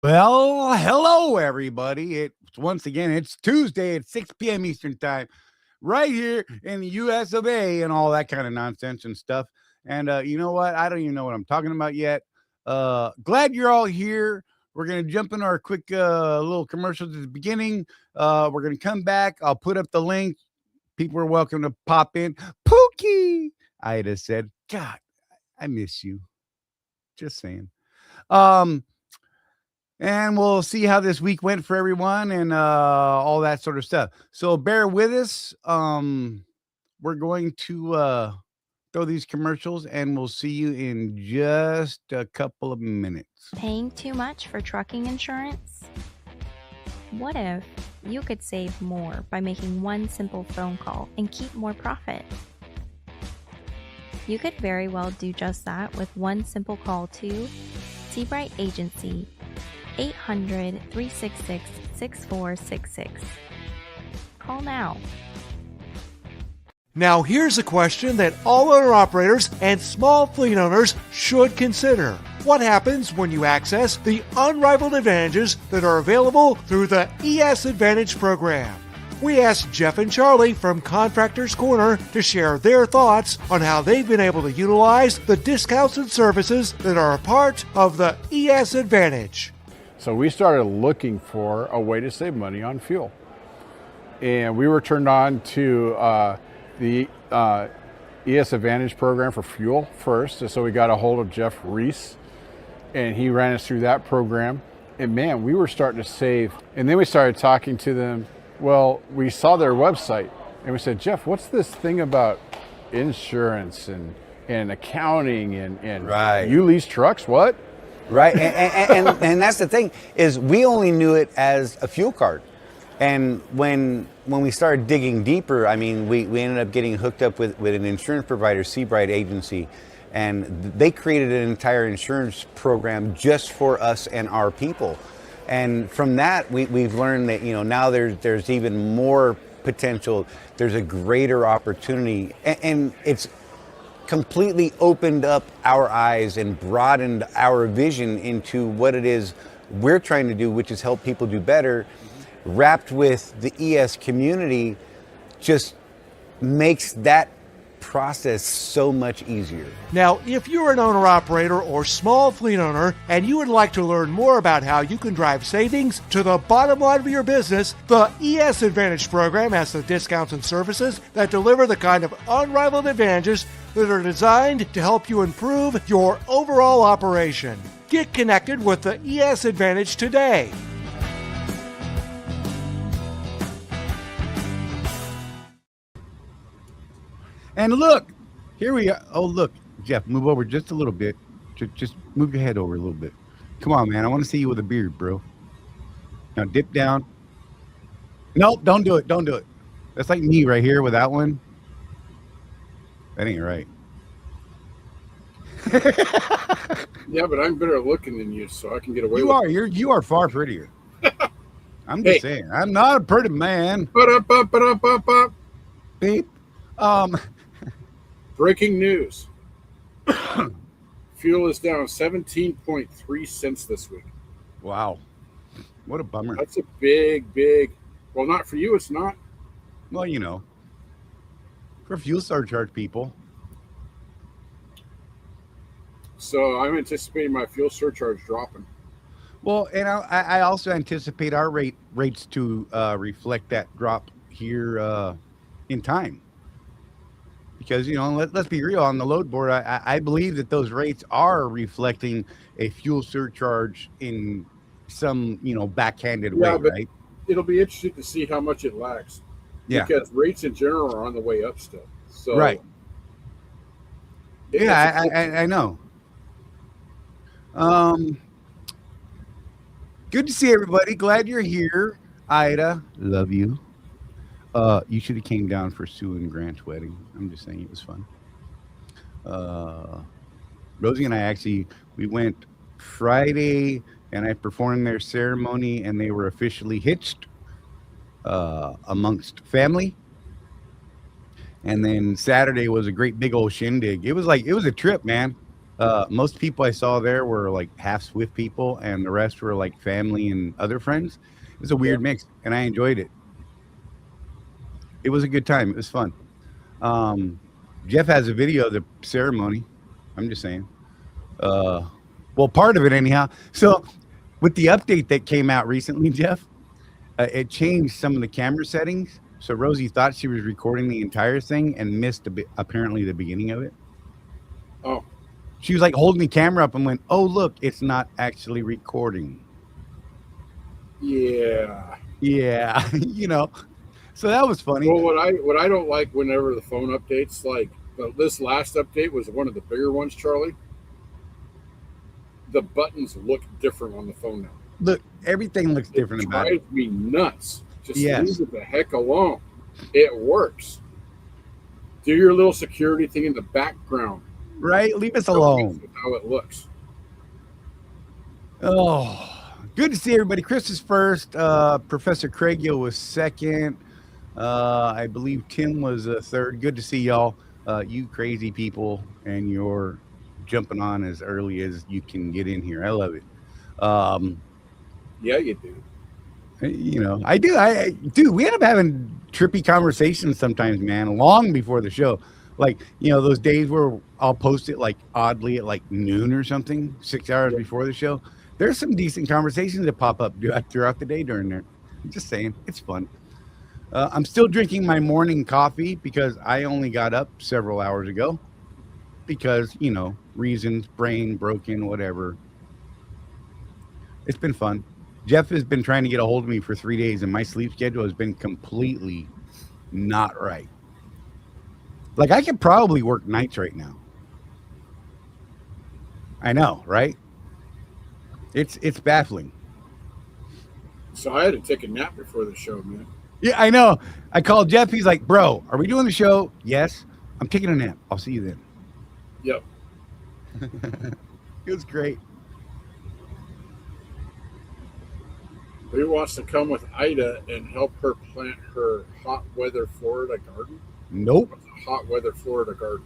Well, hello everybody. It's Tuesday at 6 p.m. Eastern time, right here in the US of A and all that kind of nonsense and stuff. And you know what? I don't even know what I'm talking about yet. Glad you're all here. We're gonna jump into our quick little commercials at the beginning. We're gonna come back. I'll put up the link. People are welcome to pop in. Pookie, Ida said, God, I miss you. Just saying. And we'll see how this week went for everyone and all that sort of stuff. So bear with us. We're going to throw these commercials and we'll see you in just a couple of minutes. Paying too much for trucking insurance? What if you could save more by making one simple phone call and keep more profit? You could very well do just that with one simple call to Seabright Agency, 800-366-6466. Call now. Now here's a question that all owner-operators and small fleet owners should consider. What happens when you access the unrivaled advantages that are available through the ES Advantage program? We asked Jeff and Charlie from Contractors Corner to share their thoughts on how they've been able to utilize the discounts and services that are a part of the ES Advantage. So we started looking for a way to save money on fuel. And we were turned on to the ES Advantage program for fuel first. And so we got a hold of Jeff Reese and he ran us through that program. And man, we were starting to save. And then we started talking to them. Well, we saw their website and we said, Jeff, what's this thing about insurance and accounting and right. You lease trucks? What? Right, and that's the thing, is we only knew it as a fuel card. And when we started digging deeper, I mean, we ended up getting hooked up with an insurance provider, Seabright Agency, and they created an entire insurance program just for us and our people. And from that, we've learned that, now there's even more potential. There's a greater opportunity, and it's completely opened up our eyes and broadened our vision into what it is we're trying to do, which is help people do better. Wrapped with the ES community just makes that process so much easier. Now, if you're an owner-operator or small fleet owner and you would like to learn more about how you can drive savings to the bottom line of your business, the ES Advantage program has the discounts and services that deliver the kind of unrivaled advantages that are designed to help you improve your overall operation. Get connected with the ES Advantage today. And look, here we are. Oh, look, Jeff, move over just a little bit. Just move your head over a little bit. Come on, man. I want to see you with a beard, bro. Now dip down. Nope, don't do it. Don't do it. That's like me right here with that one. That ain't right. Yeah, but I'm better looking than you, so I can get away with it. You are far prettier. I'm just saying. I'm not a pretty man. Beep. Breaking news. Fuel is down 17.3 cents this week. Wow. What a bummer. That's a big, well, not for you, it's not. Well, for fuel surcharge people. So I'm anticipating my fuel surcharge dropping. Well, and I also anticipate our rates to reflect that drop here in time. Because, let's be real, on the load board, I believe that those rates are reflecting a fuel surcharge in some, backhanded way, but right? It'll be interesting to see how much it lags. Yeah. Because rates in general are on the way up still. So right. Yeah, I know. Good to see everybody. Glad you're here. Ida, love you. You should have came down for Sue and Grant's wedding. I'm just saying, it was fun. Rosie and I we went Friday and I performed their ceremony and they were officially hitched amongst family. And then Saturday was a great big old shindig. It was a trip, man. Most people I saw there were like half Swift people, and the rest were like family and other friends. It was a weird mix, and I enjoyed it. It was a good time. It was fun. Jeff has a video of the ceremony. I'm just saying. Well, part of it anyhow. So with the update that came out recently, Jeff, it changed some of the camera settings. So Rosie thought she was recording the entire thing and missed apparently the beginning of it. Oh, She was like holding the camera up and went, "Oh, look, it's not actually recording." yeah. Yeah, So that was funny. Well, what I don't like whenever the phone updates, like this last update was one of the bigger ones, Charlie. The buttons look different on the phone now. Look, everything looks different about it. Drives me nuts. Just Yes. leave it the heck alone. It works. Do your little security thing in the background. Right? Leave us alone. With how it looks. Oh, good to see everybody. Chris is first. Professor Craigio was second. I believe Tim was third. Good to see y'all. You crazy people, and you're jumping on as early as you can get in here. I love it. Yeah, you do. I do. Dude, we end up having trippy conversations sometimes, man, long before the show. Like, those days where I'll post it like oddly at like noon or something, 6 hours before the show. There's some decent conversations that pop up throughout the day during there. I'm just saying, it's fun. I'm still drinking my morning coffee because I only got up several hours ago because, reasons, brain broken, whatever. It's been fun. Jeff has been trying to get a hold of me for 3 days, and my sleep schedule has been completely not right. Like, I could probably work nights right now. I know, right? It's baffling. So I had to take a nap before the show, man. Yeah, I know. I called Jeff. He's like, "Bro, are we doing the show?" "Yes." "I'm taking a nap. I'll see you then." Yep. It was great. Who wants to come with Ida and help her plant her hot weather Florida garden? Nope. Hot weather Florida garden.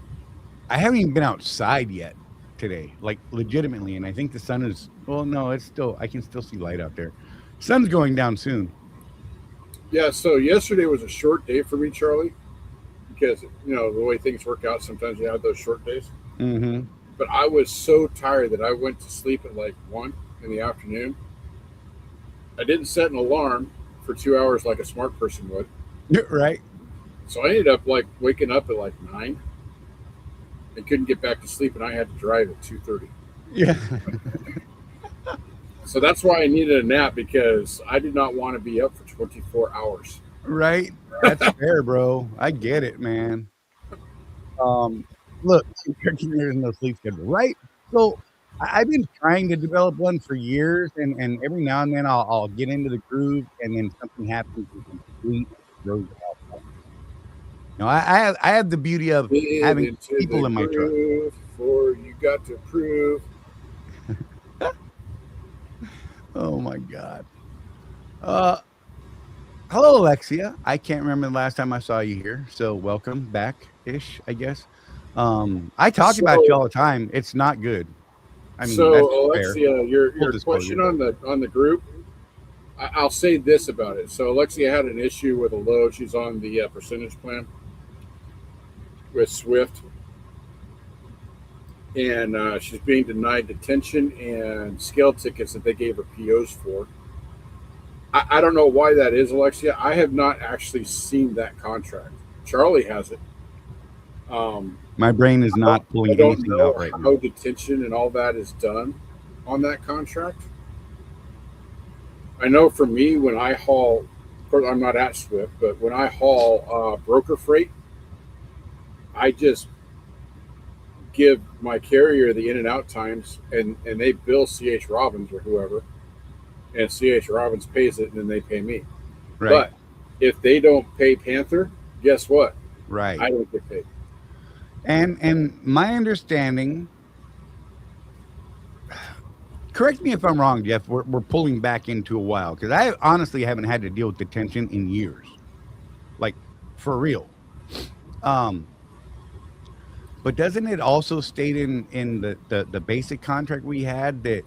I haven't even been outside yet today, like legitimately. And I think the sun is, well, no, I can still see light out there. Sun's going down soon. Yeah, so yesterday was a short day for me, Charlie, because, the way things work out, sometimes you have those short days. Mm-hmm. But I was so tired that I went to sleep at like 1 in the afternoon. I didn't set an alarm for 2 hours like a smart person would. Right. So I ended up like waking up at like 9 and couldn't get back to sleep, and I had to drive at 2:30. Yeah. So that's why I needed a nap, because I did not want to be up for 24 hours. Right. That's fair, bro. I get it, man. Look, there's no sleep schedule, right? So I've been trying to develop one for years, and every now and then I'll get into the groove, and then something happens and complete throws it out. I have the beauty of having people in my truck. For you got to prove. Oh my God. Hello, Alexia. I can't remember the last time I saw you here, so welcome back-ish, I guess. I talk about you all the time. It's not good. I mean, so Alexia, fair. your Full question on the group, I'll say this about it. So Alexia had an issue with a load. She's on the percentage plan with Swift, and she's being denied detention and scale tickets that they gave her POs for. I don't know why that is, Alexia. I have not actually seen that contract. Charlie has it. My brain is not pulling anything out right now. How detention and all that is done on that contract. I know for me, when I haul, of course I'm not at Swift, but when I haul broker freight, I just give my carrier the in and out times, and they bill C.H. Robbins or whoever, and C.H. Robbins pays it, and then they pay me. Right. But if they don't pay Panther, guess what? Right. I don't get paid. And my understanding, correct me if I'm wrong, Jeff, we're pulling back into a while, because I honestly haven't had to deal with detention in years, like for real. But doesn't it also state in the basic contract we had that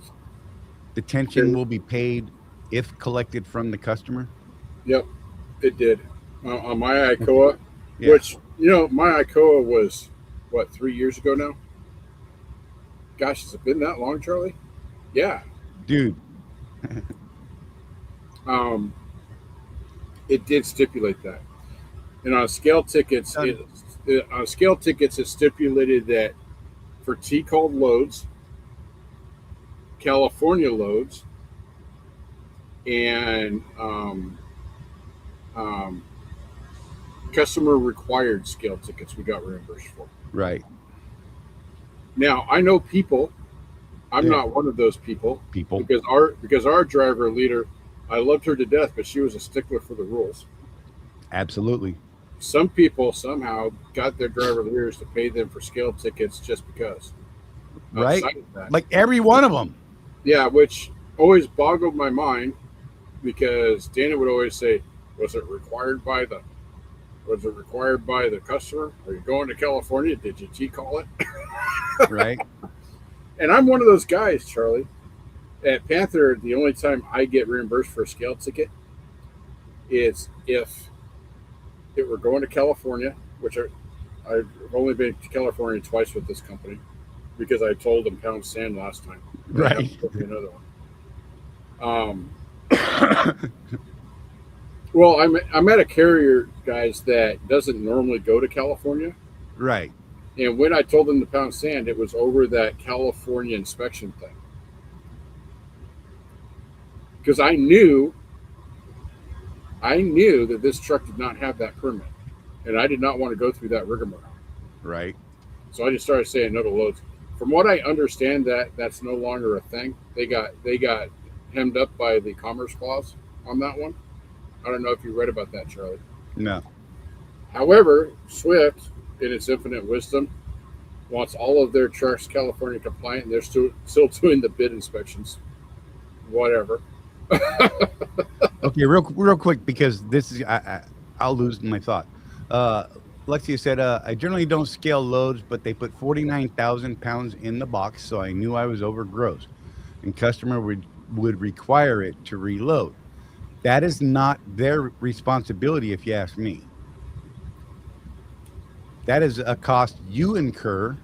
detention will be paid if collected from the customer? Yep, it did. On my ICOA, Yeah. which, my ICOA was, what, 3 years ago now? Gosh, has it been that long, Charlie? Yeah. Dude. It did stipulate that. And on scale tickets, it stipulated that for T-called loads, California loads, and customer required scale tickets we got reimbursed for. Right. Now, I know people. I'm not one of those people. Because our driver leader, I loved her to death, but she was a stickler for the rules. Absolutely. Some people somehow got their driver leaders to pay them for scale tickets just because. Right. Like every one of them. Yeah, which always boggled my mind, because Dana would always say, was it required by the customer? Are you going to California? Did you T-call it? Right. And I'm one of those guys, Charlie. At Panther, the only time I get reimbursed for a scale ticket is if it were going to California, which I've only been to California twice with this company, because I told them pound sand last time. Right. Another one. Well, I'm at a carrier, guys, that doesn't normally go to California. Right. And when I told them to pound sand, it was over that California inspection thing. Because I knew that this truck did not have that permit, and I did not want to go through that rigmarole. Right. So I just started saying no to loads. From what I understand, that's no longer a thing. They got hemmed up by the Commerce Clause on that one. I don't know if you read about that, Charlie. No. However, Swift, in its infinite wisdom, wants all of their trucks California compliant, and they're still doing the bid inspections. Whatever. Okay, real quick, because this is I'll lose my thought. Lexia said, I generally don't scale loads, but they put 49,000 pounds in the box, so I knew I was over gross, and customer would require it to reload. That is not their responsibility, if you ask me. That is a cost you incur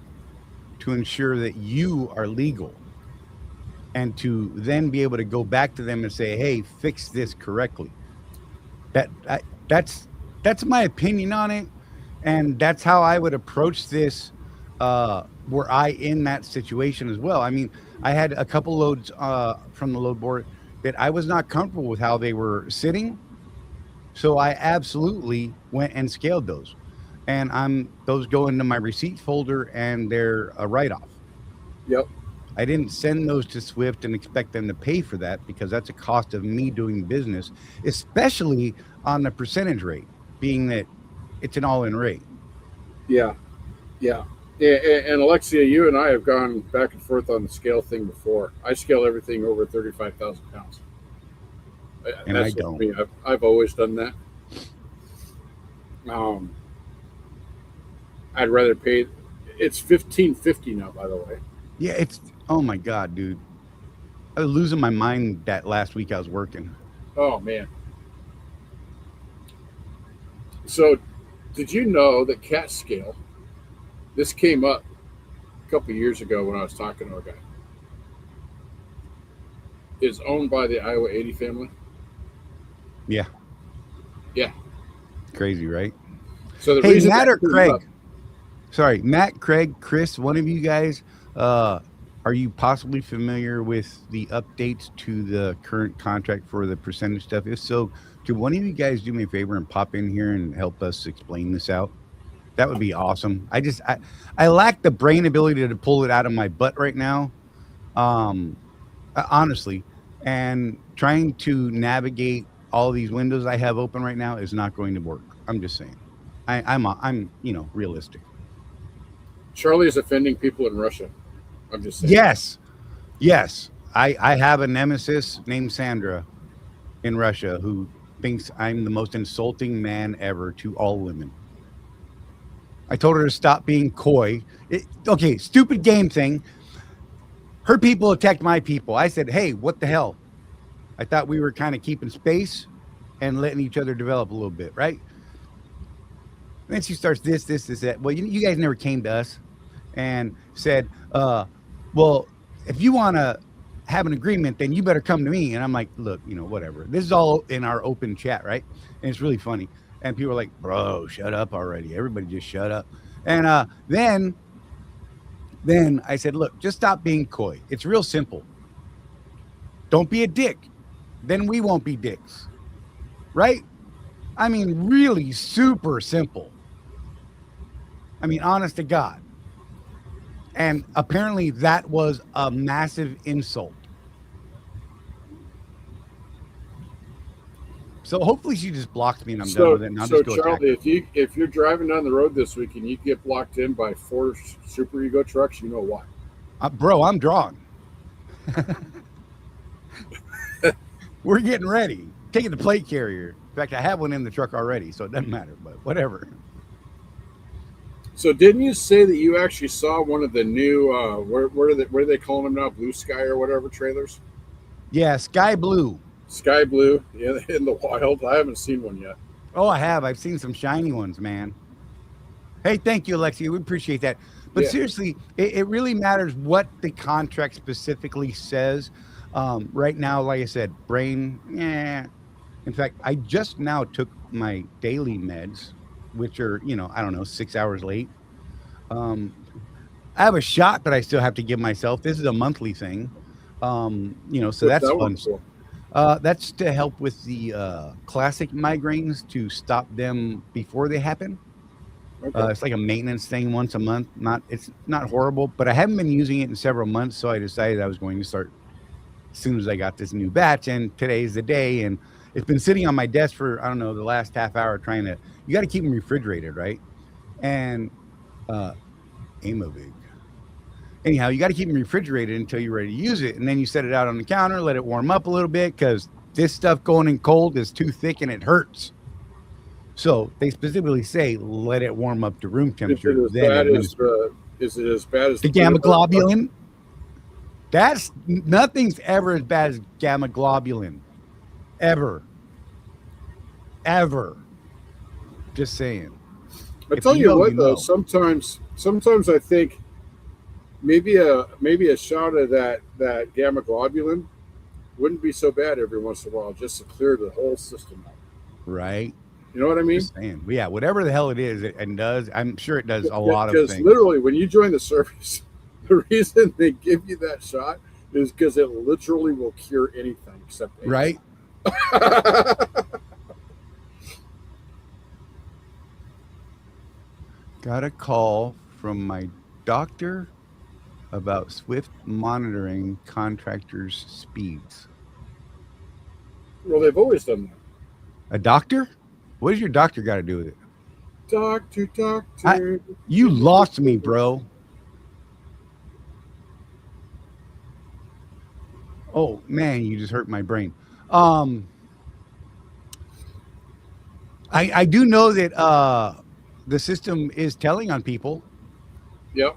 to ensure that you are legal, and to then be able to go back to them and say, hey, fix this correctly. That's my opinion on it. And that's how I would approach this were I in that situation as well. I mean, I had a couple loads from the load board that I was not comfortable with how they were sitting. So I absolutely went and scaled those. And those go into my receipt folder, and they're a write-off. Yep. I didn't send those to Swift and expect them to pay for that, because that's a cost of me doing business, especially on the percentage rate, being that it's an all-in rate. Yeah. And Alexia, you and I have gone back and forth on the scale thing before. I scale everything over 35,000 pounds. And I don't. Me. I've always done that. I'd rather pay. It's $15.50 now, by the way. Yeah, it's, oh my God, dude. I was losing my mind that last week I was working. Oh, man. So, did you know that cat scale, this came up a couple years ago when I was talking to a guy, is owned by the Iowa 80 family? Yeah. Yeah. Crazy, right? So the hey, reason Matt or Craig? up, Sorry, Matt, Craig, Chris, one of you guys, are you possibly familiar with the updates to the current contract for the percentage stuff? If so, could one of you guys do me a favor and pop in here and help us explain this out? That would be awesome. I lack the brain ability to pull it out of my butt right now, honestly, and trying to navigate all these windows I have open right now is not going to work. I'm just saying. I'm realistic. Charlie is offending people in Russia. I'm just saying. Yes. I have a nemesis named Sandra in Russia who thinks I'm the most insulting man ever to all women. I told her to stop being coy. Okay, stupid game thing. Her people attacked my people. I said, hey, what the hell? I thought we were kind of keeping space and letting each other develop a little bit, right? And then she starts this, that. Well, you guys never came to us and said, well, if you want to have an agreement, then you better come to me. And I'm like, look, whatever. This is all in our open chat, right? And it's really funny. And people are like, bro, shut up already. Everybody just shut up. And then I said, look, just stop being coy. It's real simple. Don't be a dick. Then we won't be dicks. Right? I mean, really super simple. I mean, honest to God. And apparently that was a massive insult. So hopefully she just blocked me and I'm done with it. And I'll just go Charlie, if you're driving down the road this week and you get blocked in by 4 super ego trucks, you know why. Bro, I'm drawn. We're getting ready. Taking the plate carrier. In fact, I have one in the truck already, so it doesn't matter, but whatever. So didn't you say that you actually saw one of the new, what are they calling them now? Blue Sky or whatever trailers? Yeah, Sky Blue. Sky Blue in the wild. I haven't seen one yet. Oh, I have. I've seen some shiny ones, man. Hey, thank you, Alexia. We appreciate that. But seriously, it really matters what the contract specifically says. Right now, like I said, brain, In fact, I just now took my daily meds, which are, I don't know, 6 hours late. I have a shot that I still have to give myself. This is a monthly thing. So that's fun. That's to help with the classic migraines, to stop them before they happen. Okay. It's like a maintenance thing once a month. It's not horrible, but I haven't been using it in several months, so I decided I was going to start as soon as I got this new batch, and today's the day. And it's been sitting on my desk for, I don't know, the last half hour you got to keep them refrigerated, right? And Amovig. Anyhow, you got to keep them refrigerated until you're ready to use it. And then you set it out on the counter, let it warm up a little bit, because this stuff going in cold is too thick and it hurts. So they specifically say, let it warm up to room temperature. Is it as bad as the gamma globulin? Nothing's ever as bad as gamma globulin. Ever. Just saying. I tell you what, though, sometimes I think maybe a shot of that gamma globulin wouldn't be so bad every once in a while, just to clear the whole system out. Right. You know what I mean? Just saying. Yeah, whatever the hell it is, it does. I'm sure it does a lot of things. Because literally, when you join the service, the reason they give you that shot is because it literally will cure anything except AIDS. Right. Got a call from my doctor about swift monitoring contractors' speeds. Well, they've always done that. A doctor? What does your doctor got to do with it? Doctor. You lost me, bro. Oh, man, you just hurt my brain. I do know that the system is telling on people. Yep.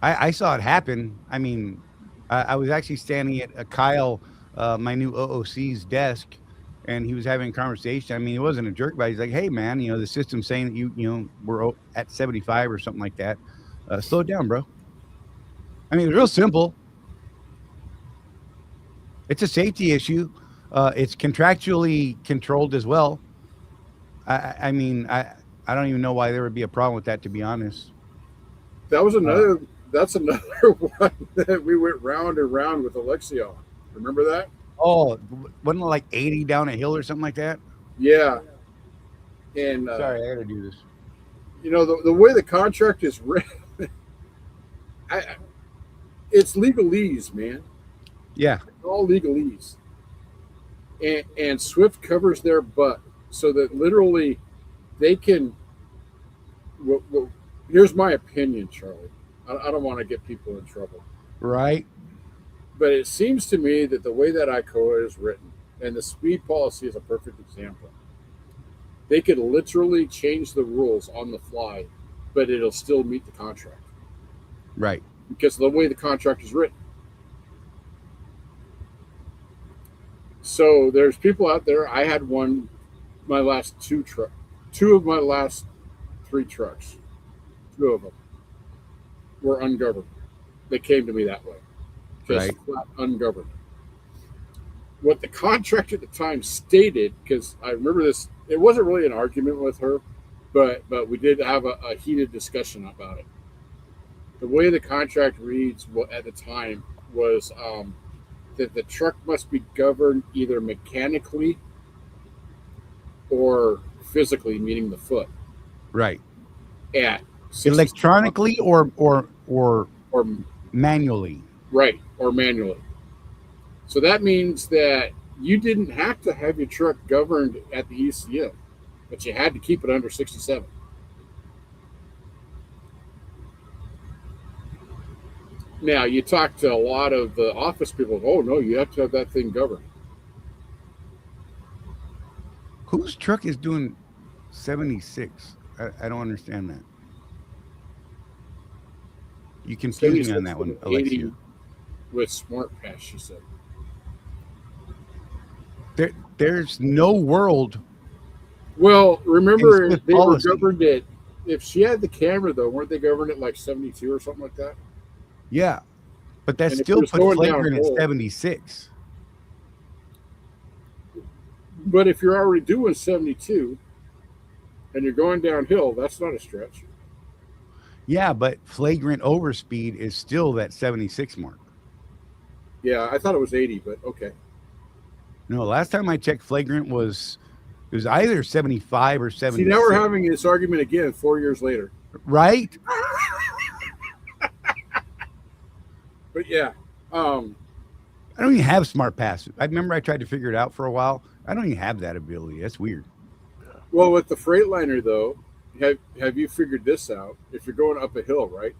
I saw it happen. I mean, I was actually standing at Kyle, my new OOC's desk, and he was having a conversation. I mean, he wasn't a jerk, but he's like, hey, man, the system's saying that you we're at 75 or something like that. Slow it down, bro. I mean, it's real simple. It's a safety issue. It's contractually controlled as well. I mean, I don't even know why there would be a problem with that, to be honest. That was that's another one that we went round and round with Alexia on. Remember that? Oh, wasn't it like 80 down a hill or something like that? Yeah. And sorry, I got to do this. The way the contract is written, it's legalese, man. Yeah. It's all legalese. And Swift covers their butt so that literally they can. Well, here's my opinion, Charlie. I don't want to get people in trouble. Right. But it seems to me that the way that ICOA is written, and the speed policy is a perfect example, they could literally change the rules on the fly but it'll still meet the contract Right. because of the way the contract is written. So there's people out there. I had my last two of my last 3 trucks, 2 of them were ungoverned. They came to me that way, just Right. flat ungoverned. What the contract at the time stated, because I remember this, it wasn't really an argument with her, but we did have a heated discussion about it. The way the contract reads at the time was that the truck must be governed either mechanically or physically, meaning the foot, Right. at 60 Electronically or or manually. right, or manually. So that means that you didn't have to have your truck governed at the ECM, but you had to keep it under 67. Now, you talk to a lot of the office people, oh, no, you have to have that thing governed. Whose truck is doing 76? I don't understand that. You confused me on that one, 76 Alexia. with Smart Pass, she said. There's no world. Well, remember, It's with they policy. were governed at, if she had the camera, though, weren't they governed at like 72 or something like that? Yeah. But that And if still it was put going flagrant at downhill- 76. But if you're already doing 72 and you're going downhill, that's not a stretch. Yeah, but flagrant overspeed is still that 76 mark. Yeah, I thought it was 80, but okay. No, last time I checked, flagrant it was either 75 or 76. See, now we're having this argument again 4 years later. Right? But yeah, I don't even have Smart Pass. I remember I tried to figure it out for a while. I don't even have that ability. That's weird. well, with the Freightliner, though, have you figured this out? If you're going up a hill, right,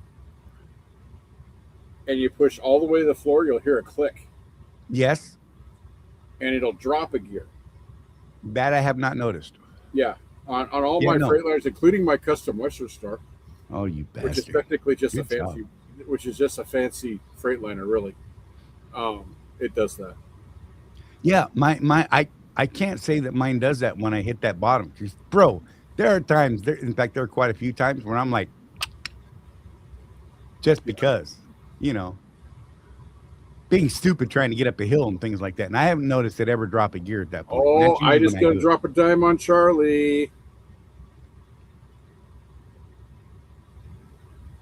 and you push all the way to the floor, you'll hear a click, Yes, and it'll drop a gear. that I have not noticed. Yeah, on all Yeah, my no. Freightliners, including my custom Western Star, Oh, you which is bastard. technically just Good job. a fancy Freightliner, really. It does that. Yeah, I can't say that mine does that when I hit that bottom. 'Cause, bro, there are times, in fact, there are quite a few times where I'm like, just because, being stupid trying to get up a hill and things like that. And I haven't noticed it ever drop a gear at that point. Oh, That's usually I just when gonna do it. drop a dime on Charlie.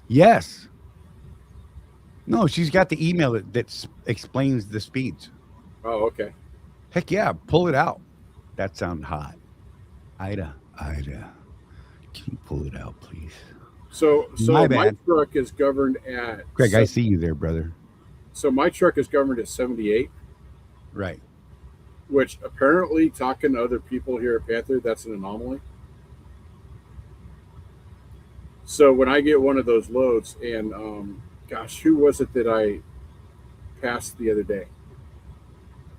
Yes. No, she's got the email that explains the speeds. Oh, okay. Heck yeah, pull it out. That sounds hot. Ida, can you pull it out, please? So My my bad. truck is governed at Greg, I see you there, brother. So my truck is governed at 78, Right. which apparently, talking to other people here at Panther, that's an anomaly. So when I get one of those loads, and gosh, who was it that I passed the other day?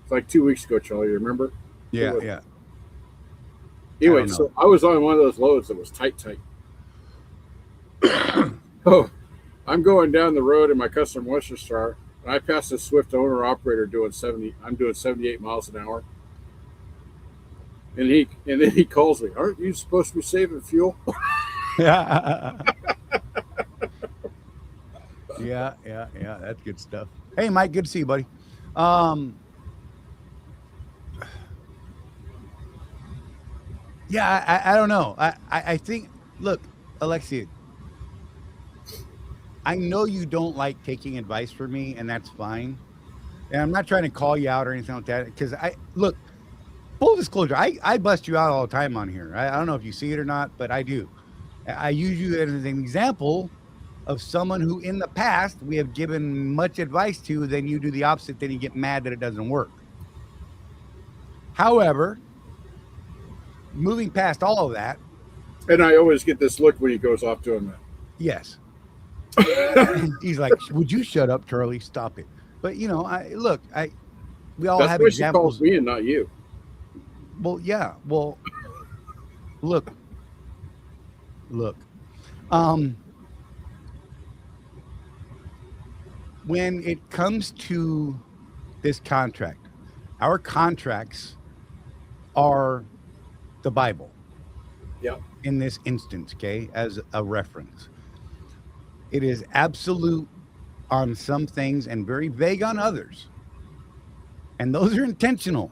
It's like 2 weeks ago, Charlie. You remember? Yeah, was- yeah. Anyway, don't know. so I was on one of those loads that was tight. Oh, I'm going down the road in my custom Western Star, and I passed a Swift owner operator doing 70. I'm doing 78 miles an hour, and then he calls me. Aren't you supposed to be saving fuel? Yeah, that's good stuff. Hey, Mike, good to see you, buddy. Yeah, I don't know. I think, look, Alexia, I know you don't like taking advice from me, and that's fine. And I'm not trying to call you out or anything like that, because look, full disclosure, I bust you out all the time on here. I don't know if you see it or not, but I do. I use you as an example of someone who in the past we have given much advice to, then you do the opposite, then you get mad that it doesn't work. However, moving past all of that, And I always get this look when he goes off doing that. yes. He's like, would you shut up, Charlie? Stop it. But we all That's have why she examples. calls me and not you. Well, yeah. Well, look. When it comes to this contract, our contracts are the Bible. Yeah. In this instance, okay, as a reference. It is absolute on some things and very vague on others. And those are intentional.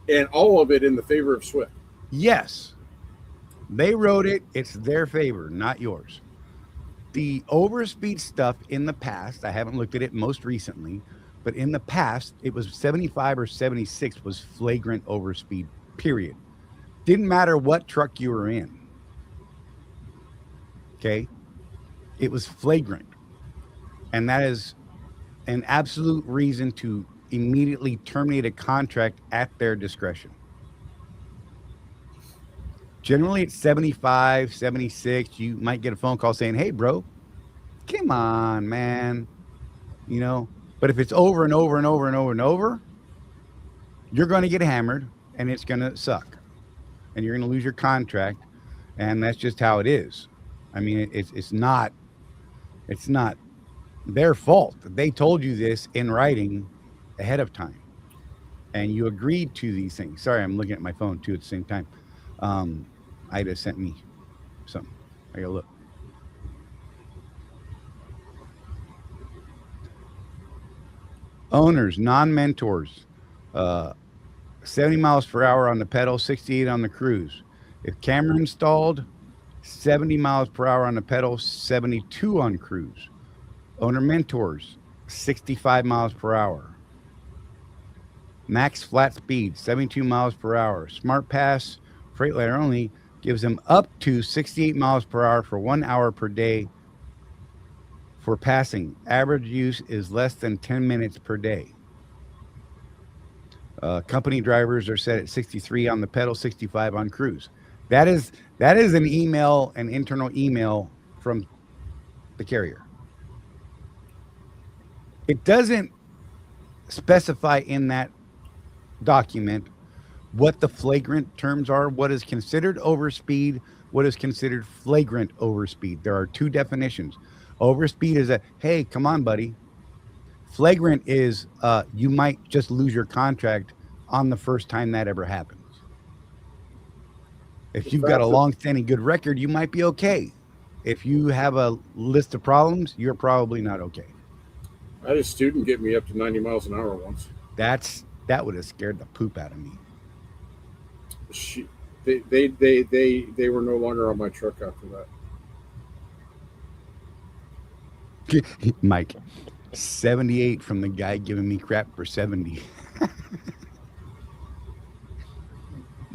And all of it in the favor of Swift. Yes. They wrote it. It's their favor, not yours. The overspeed stuff in the past, I haven't looked at it most recently, but in the past, it was 75 or 76 was flagrant overspeed, period. Didn't matter what truck you were in. Okay? It was flagrant. And that is an absolute reason to immediately terminate a contract at their discretion. Generally, it's 75, 76. You might get a phone call saying, hey, bro, come on, man. You know, but if it's over and over and over and over and over, you're going to get hammered and it's going to suck. And you're going to lose your contract. And that's just how it is. I mean, it's not their fault. They told you this in writing ahead of time. And you agreed to these things. Sorry, I'm looking at my phone too at the same time. Ida sent me something. I gotta look. Owners, non-mentors, 70 miles per hour on the pedal, 68 on the cruise. If camera installed, 70 miles per hour on the pedal, 72 on cruise. Owner mentors, 65 miles per hour. Max flat speed, 72 miles per hour. Smart Pass, Freightliner only, gives them up to 68 miles per hour for 1 hour per day for passing. Average use is less than 10 minutes per day. Company drivers are set at 63 on the pedal, 65 on cruise. That is an email, an internal email from the carrier. It doesn't specify in that document what the flagrant terms are, what is considered overspeed, what is considered flagrant overspeed. There are two definitions. Overspeed is hey, come on, buddy. Flagrant is you might just lose your contract on the first time that ever happens. If you've got a long-standing good record, you might be okay. If you have a list of problems, you're probably not okay. I had a student get me up to 90 miles an hour once. That would have scared the poop out of me. They were no longer on my truck after that. Mike, 78 from the guy giving me crap for 70.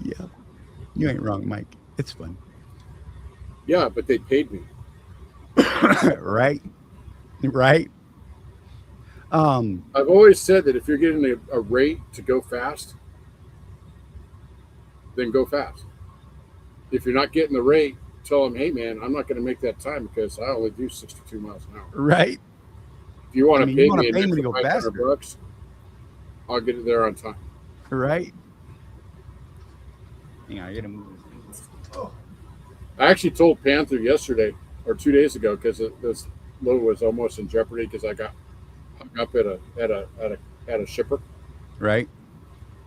Yeah, you ain't wrong, Mike. It's fun. Yeah, but they paid me. Right. I've always said that if you're getting a rate to go fast, then go fast. If you're not getting the rate, tell them, hey, man, I'm not going to make that time because I only do 62 miles an hour. Right. If you want to pay me to go faster, $500, I'll get it there on time. Right. Hang on, I got to move this. Oh. I actually told Panther yesterday or 2 days ago because this load was almost in jeopardy because I got hung up at a shipper. Right.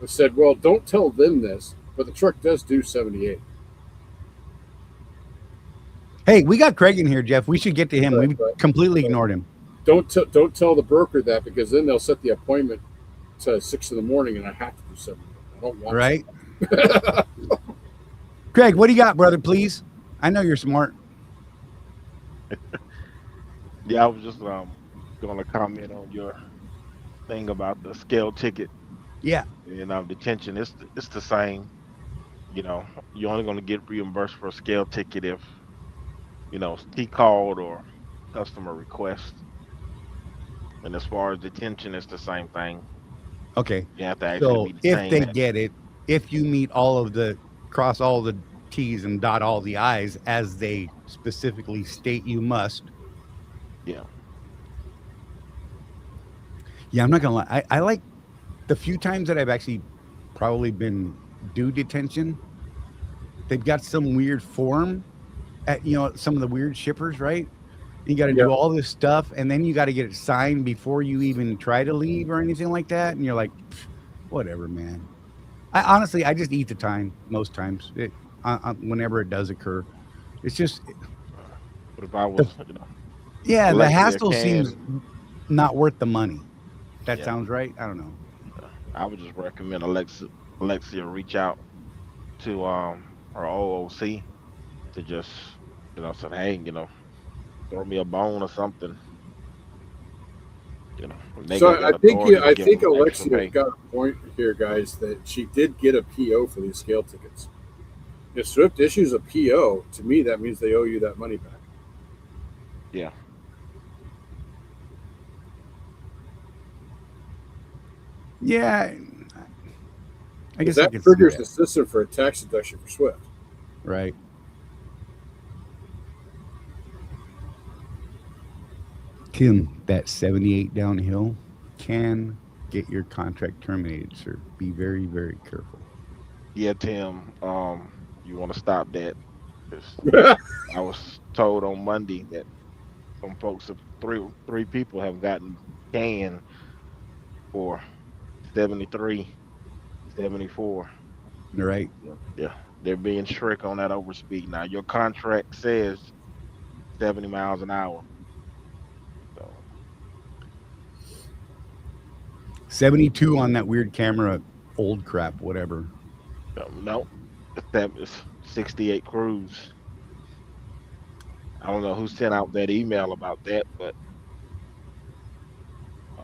I said, well, don't tell them this, but the truck does do 78. Hey, we got Craig in here, Jeff. We should get to him. We completely ignored him. Don't tell the broker that because then they'll set the appointment to 6 in the morning and I have to do 78. I don't want right. Craig, what do you got, brother, please? I know you're smart. Yeah, I was just going to comment on your thing about the scale ticket. Yeah. You know, detention, it's the same. You know, you're only going to get reimbursed for a scale ticket if, you know, T called or customer request. And as far as detention, it's the same thing. Okay. You have to actually so if they get it, if you meet cross all the T's and dot all the I's as they specifically state you must. Yeah. Yeah, I'm not gonna lie. I like the few times that I've actually probably been due detention. They've got some weird form at some of the weird shippers, right? You got to Yeah. do all this stuff, and then you got to get it signed before you even try to leave or anything like that. And you're like, whatever, man. I just eat the time most times. Whenever it does occur, it's just But if I was, yeah, the Alexia hassle can- seems not worth the money. That Yeah. sounds right. I don't know. I would just recommend Alexia reach out to her OOC to just say, hey, throw me a bone or something. They So got I think authority to I give think them extra Alexia pay. got a point here, guys, that she did get a PO for these scale tickets. If Swift issues a PO, to me that means they owe you that money back. Yeah. Yeah, I guess I That could see triggers that. the system for a tax deduction for Swift. Right. Kim, that 78 downhill can get your contract terminated, sir. Be very, very careful. Yeah, Tim. You want to stop that? 'Cause I was told on Monday that some folks, three people, have gotten canned for 73, 74. Right. Yeah, they're being strict on that overspeed. Now your contract says 70 miles an hour. So 72 on that weird camera, old crap, whatever. no, that is 68 cruise. I don't know who sent out that email about that, but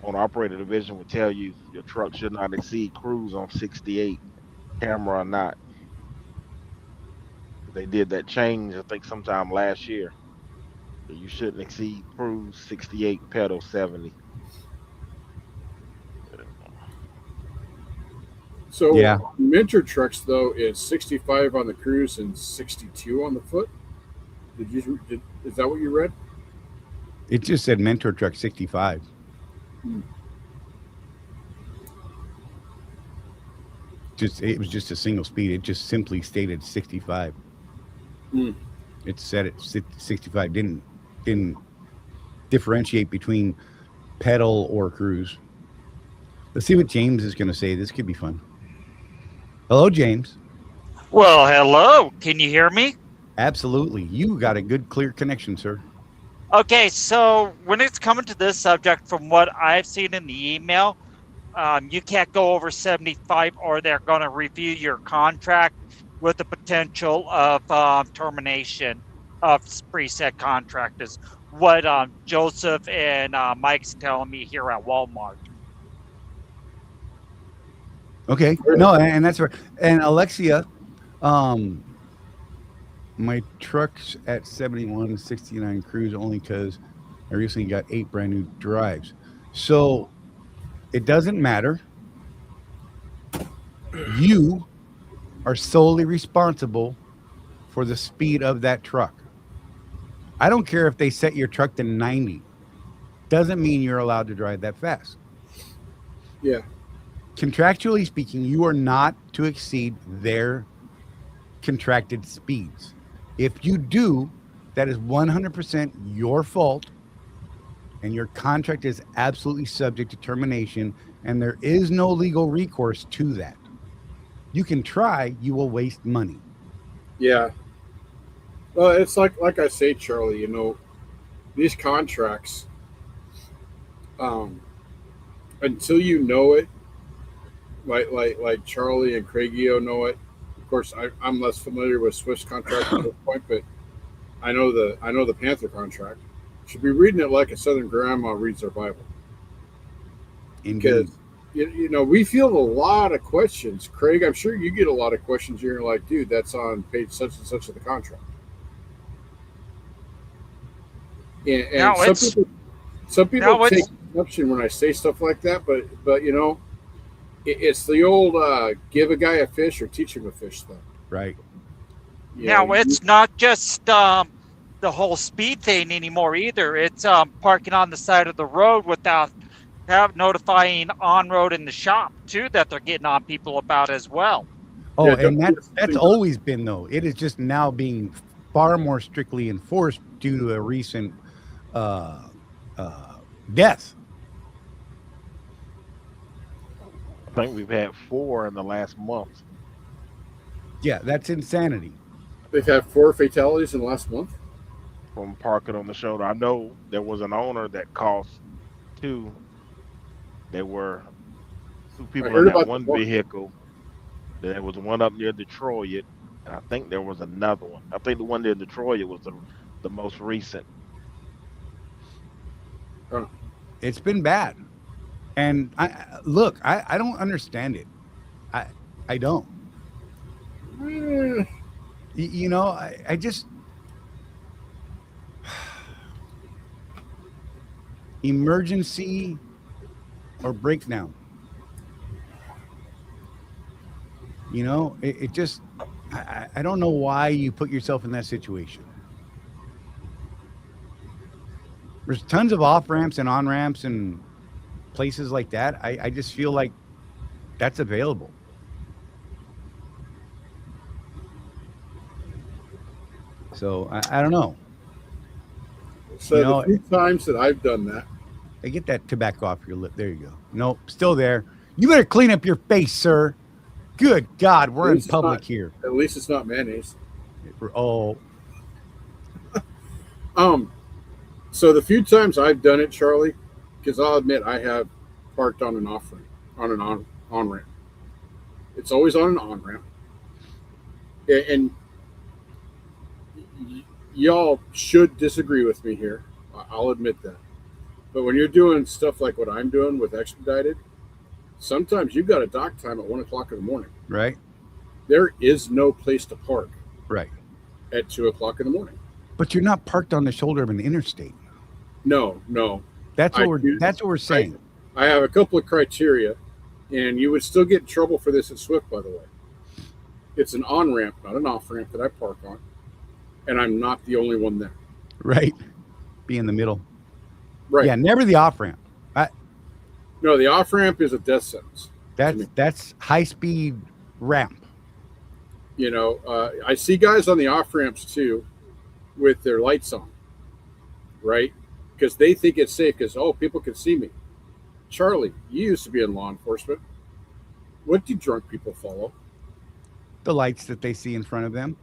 on operator division would tell you your truck should not exceed cruise on 68, camera or not. They did that change, I think, sometime last year. So you shouldn't exceed cruise 68, pedal 70. So Yeah. Mentor trucks though is 65 on the cruise and 62 on the foot. Is that what you read? It just said Mentor Truck 65. It was just a single speed. It just simply stated 65. It said it 65. Didn't differentiate between pedal or cruise. Let's see what James is going to say. This could be fun. Hello, James. Well, hello. Can you hear me? Absolutely. You got a good, clear connection, sir. Okay, so when it's coming to this subject, from what I've seen in the email, you can't go over 75 or they're going to review your contract with the potential of termination of preset contract is what Joseph and Mike's telling me here at Walmart. Okay. No, and that's right. And Alexia, my truck's at 71, 69 cruise only because I recently got 8 brand new drives. So it doesn't matter. You are solely responsible for the speed of that truck. I don't care if they set your truck to 90. Doesn't mean you're allowed to drive that fast. Yeah. Contractually speaking, you are not to exceed their contracted speeds. If you do, that is 100% your fault, and your contract is absolutely subject to termination, and there is no legal recourse to that. You can try, you will waste money. Yeah. Well, it's like I say, Charlie, these contracts, until you know it, like Charlie and Craigio know it. Of course, I'm less familiar with Swift's contract at this point, but I know the Panther contract. Should be reading it like a Southern grandma reads their Bible. Because we field a lot of questions. Craig, I'm sure you get a lot of questions. You're like, dude, that's on page such and such of the contract. And some people take exception when I say stuff like that, but it's the old give a guy a fish or teach him a fish thing. Right. Now, it's not just the whole speed thing anymore either. It's parking on the side of the road without notifying on-road in the shop, too, that they're getting on people about as well. Oh, and that's always been, though. It is just now being far more strictly enforced due to a recent death. I think we've had 4 in the last month. Yeah, that's insanity. They've had 4 fatalities in the last month. From parking on the shoulder. I know there was an owner that cost 2. There were 2 people in that one vehicle. There was one up near Detroit, and I think there was another one. I think the one near Detroit was the most recent. It's been bad, and I don't understand it. I don't. You know, I just emergency or breakdown. You know, it just I don't know why you put yourself in that situation. There's tons of off ramps and on ramps and places like that. I just feel like that's available. So I don't know. So you know, the few times that I've done that, I get that tobacco off your lip. There you go. Nope, still there. You better clean up your face, sir. Good God, we're in public here. At least it's not mayonnaise. Oh. So the few times I've done it, Charlie, because I'll admit I have parked on an off ramp, on an on ramp. It's always on an on ramp, and y'all should disagree with me here. I'll admit that. But when you're doing stuff like what I'm doing with Expedited, sometimes you've got a dock time at 1 o'clock in the morning. Right. There is no place to park. Right. At 2 o'clock in the morning. But you're not parked on the shoulder of an interstate. No. That's what we're saying. I have a couple of criteria, and you would still get in trouble for this at Swift, by the way. It's an on-ramp, not an off-ramp that I park on, and I'm not the only one there. Right. Be in the middle. Right. Yeah, never the off-ramp. No, the off-ramp is a death sentence. That's high-speed ramp. You know, I see guys on the off-ramps, too, with their lights on, right? Because they think it's safe because, people can see me. Charlie, you used to be in law enforcement. What do drunk people follow? The lights that they see in front of them.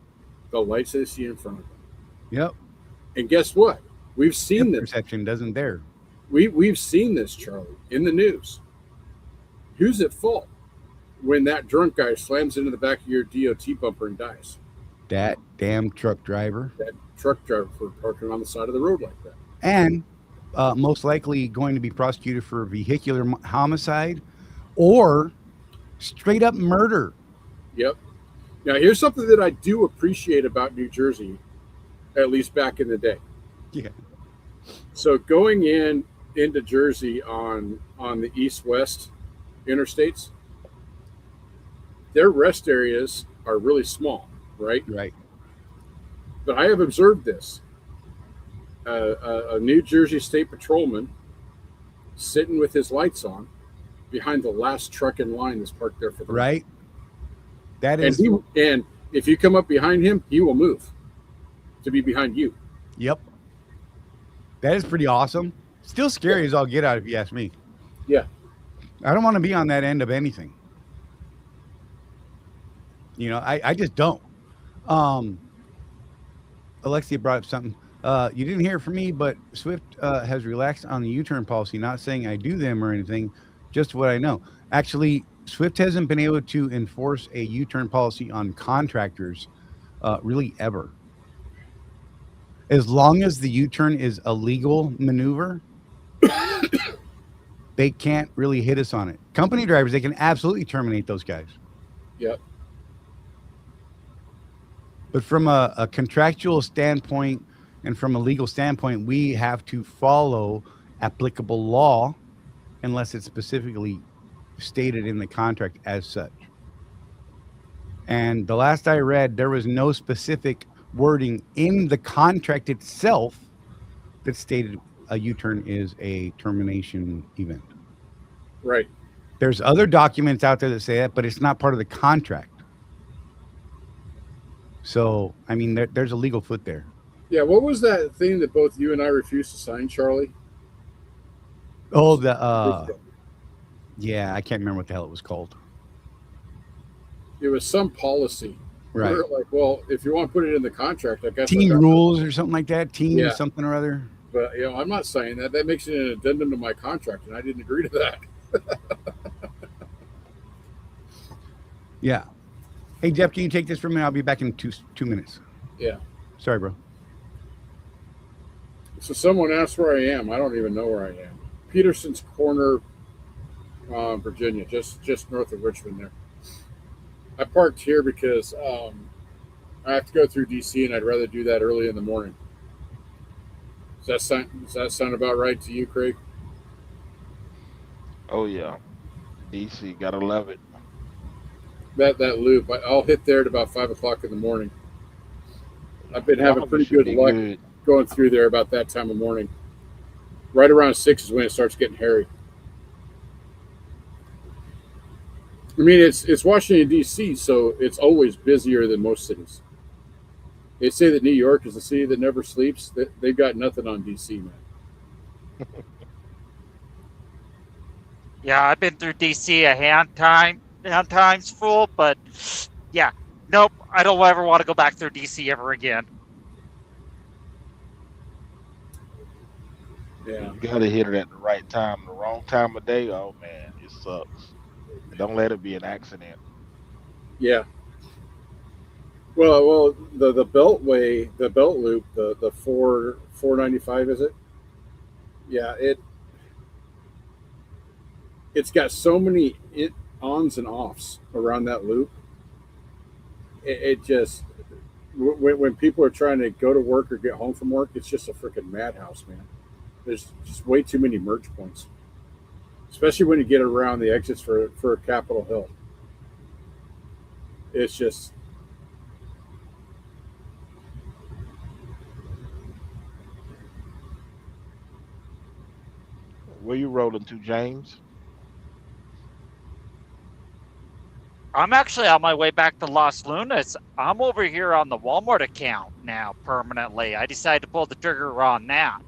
The lights they see in front of them. Yep. And guess what? We've seen this. Perception doesn't there. We've seen this, Charlie, in the news. Who's at fault when that drunk guy slams into the back of your DOT bumper and dies? That damn truck driver. That truck driver for parking on the side of the road like that. And most likely going to be prosecuted for vehicular homicide or straight up murder. Yep. Now, here's something that I do appreciate about New Jersey, at least back in the day. Yeah. So going into Jersey on the east-west interstates, their rest areas are really small, right? Right. But I have observed this. A New Jersey State Patrolman sitting with his lights on behind the last truck in line that's parked there for the right. That is, and if you come up behind him, he will move to be behind you. Yep. That is pretty awesome. Still scary as all get out, if you ask me. Yeah. I don't want to be on that end of anything. You know, I just don't. Alexia brought up something. You didn't hear it from me, but Swift has relaxed on the U-turn policy, not saying I do them or anything, just what I know. Actually, Swift hasn't been able to enforce a U-turn policy on contractors really ever. As long as the U-turn is a legal maneuver, they can't really hit us on it. Company drivers, they can absolutely terminate those guys. Yep. But from a contractual standpoint and from a legal standpoint, we have to follow applicable law unless it's specifically stated in the contract as such. And the last I read, there was no specific wording in the contract itself that stated a U-turn is a termination event. Right. There's other documents out there that say that, but it's not part of the contract. So, I mean, there's a legal foot there. Yeah, what was that thing that both you and I refused to sign, Charlie? Oh, yeah, I can't remember what the hell it was called. It was some policy. Right. We were like, well, if you want to put it in the contract, I guess. Team rules or something like that. Team Yeah. something or other. But, you know, I'm not saying that. That makes it an addendum to my contract, and I didn't agree to that. Yeah. Hey, Jeff, can you take this from me? I'll be back in two minutes. Yeah. Sorry, bro. So someone asked where I am. I don't even know where I am. Peterson's Corner, Virginia, just north of Richmond there. I parked here because I have to go through DC, and I'd rather do that early in the morning. Does that sound about right to you, Craig? Oh yeah, DC, gotta love it. That loop, I'll hit there at about 5 o'clock in the morning. I've been having Donovan pretty should good be luck good. going through there about that time of morning. Right around 6 is when it starts getting hairy. I mean, it's Washington, D.C., so it's always busier than most cities. They say that New York is the city that never sleeps. They've got nothing on D.C., man. Yeah, I've been through DC a hand times full, but yeah, nope, I don't ever want to go back through DC ever again. Yeah. You gotta hit it at the right time. The wrong time of day, oh man, it sucks. Don't let it be an accident. Yeah. Well, the Beltway, the Belt Loop, the 495, is it? Yeah, it's got so many ons and offs around that loop. It just, when people are trying to go to work or get home from work, it's just a freaking madhouse, man. There's just way too many merge points, especially when you get around the exits for Capitol Hill. It's just, Where you rolling to, James? I'm actually on my way back to Los Lunas. I'm over here on the Walmart account now permanently. I decided to pull the trigger on that.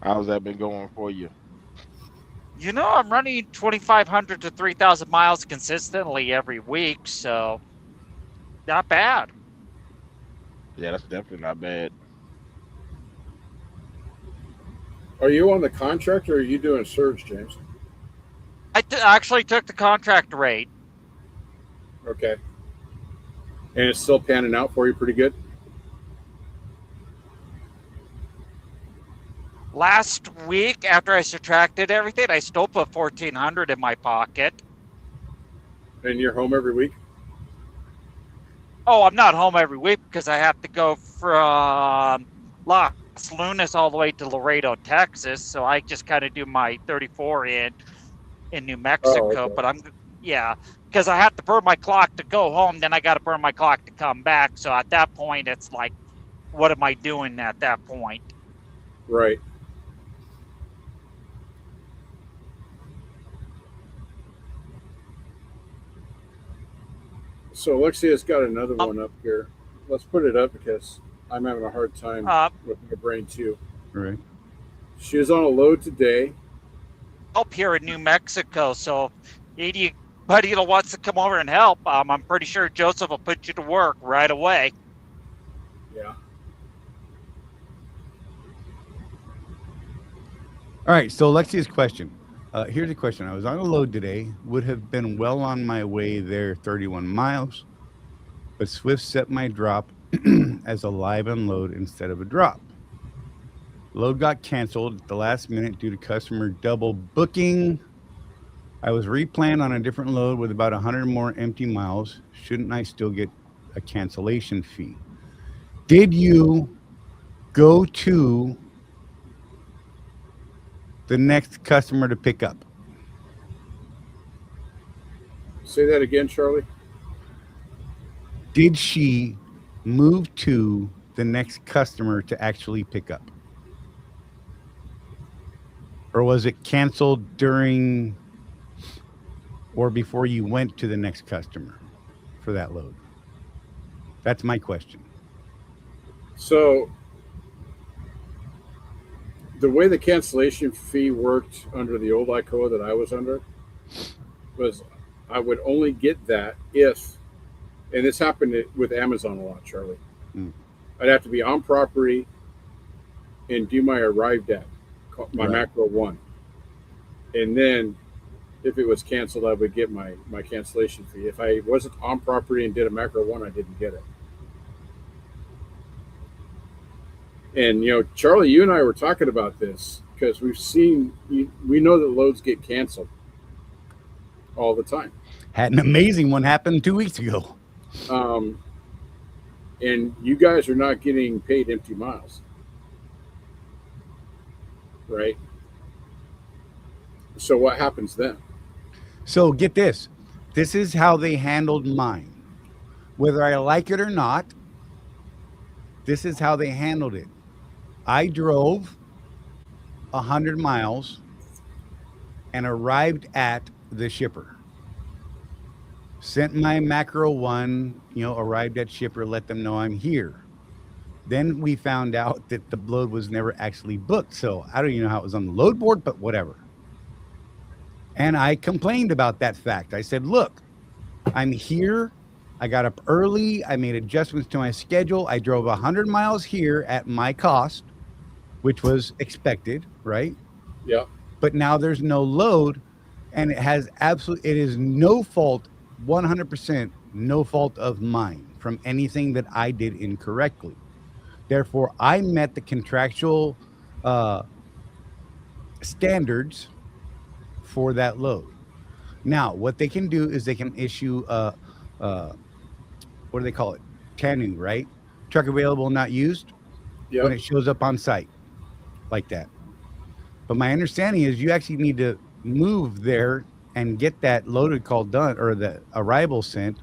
How's that been going for you? You know, I'm running 2,500 to 3,000 miles consistently every week, so not bad. Yeah, that's definitely not bad. are you on the contract or are you doing surge, James? I actually took the contract rate. Okay. And it's still panning out for you pretty good? Last week, after I subtracted everything, I still put 1,400 in my pocket. And you're home every week? Oh, I'm not home every week because I have to go from Los Lunas all the way to Laredo, Texas. So I just kind of do my 34 in New Mexico. Oh, okay. But because I have to burn my clock to go home, then I got to burn my clock to come back. So at that point, it's like, what am I doing at that point? Right. So Alexia's got another one up here. Let's put it up because I'm having a hard time with my brain too. Right. She was on a load today. Help here in New Mexico. So anybody that wants to come over and help, I'm pretty sure Joseph will put you to work right away. Yeah. All right. So Alexia's question. Here's a question. I was on a load today, would have been well on my way there 31 miles, but Swift set my drop as a live unload instead of a drop. Load got canceled at the last minute due to customer double booking. I was replanned on a different load with about 100 more empty miles. Shouldn't I still get a cancellation fee? Did you go to the next customer to pick up? Say that again, Charlie. Did she move to the next customer to actually pick up? Or was it canceled during or before you went to the next customer for that load? That's my question. So the way the cancellation fee worked under the old ICOA that I was under was I would only get that if, and this happened with Amazon a lot, Charlie. I'd have to be on property and do my arrived at, my macro 1. And then if it was canceled, I would get my cancellation fee. If I wasn't on property and did a macro 1, I didn't get it. And, Charlie, you and I were talking about this because we know that loads get canceled all the time. Had an amazing one happen 2 weeks ago. And you guys are not getting paid empty miles, right? So what happens then? So get this. This is how they handled mine. Whether I like it or not, this is how they handled it. I drove 100 miles and arrived at the shipper. Sent my macro 1, arrived at shipper, let them know I'm here. Then we found out that the load was never actually booked. So I don't even know how it was on the load board, but whatever. And I complained about that fact. I said, look, I'm here. I got up early. I made adjustments to my schedule. I drove 100 miles here at my cost, which was expected, right? Yeah. But now there's no load, and it is no fault, 100% no fault of mine from anything that I did incorrectly. Therefore, I met the contractual standards for that load. Now, what they can do is they can issue what do they call it? TANU, right? Truck available, not used. Yep. When it shows up on site like that. But my understanding is you actually need to move there and get that loaded call done or the arrival sent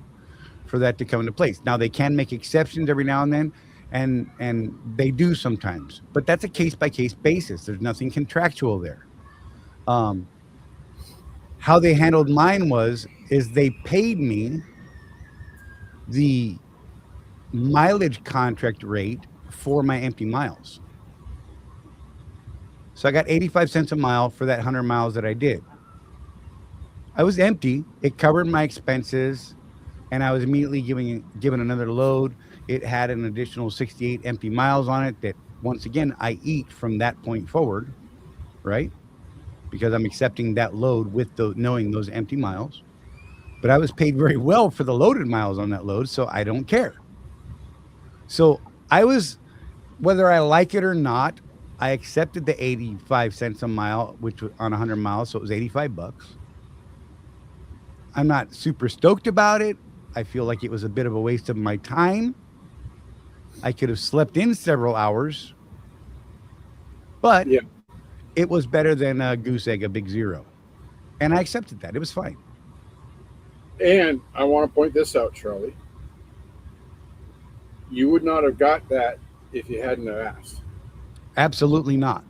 for that to come into place. Now they can make exceptions every now and then, and they do sometimes, but that's a case-by-case basis. There's nothing contractual there. How they handled mine is they paid me the mileage contract rate for my empty miles. So I got 85 cents a mile for that 100 miles that I did. I was empty. It covered my expenses, and I was immediately given another load. It had an additional 68 empty miles on it that, once again, I eat from that point forward, right? Because I'm accepting that load with knowing those empty miles. But I was paid very well for the loaded miles on that load, so I don't care. So I was, whether I like it or not, I accepted the 85 cents a mile, which was on 100 miles, so it was 85 bucks. I'm not super stoked about it. I feel like it was a bit of a waste of my time. I could have slept in several hours, but yeah, it was better than a goose egg, a big zero. And I accepted that. It was fine. And I want to point this out, Charlie. You would not have got that if you hadn't have asked. Absolutely not.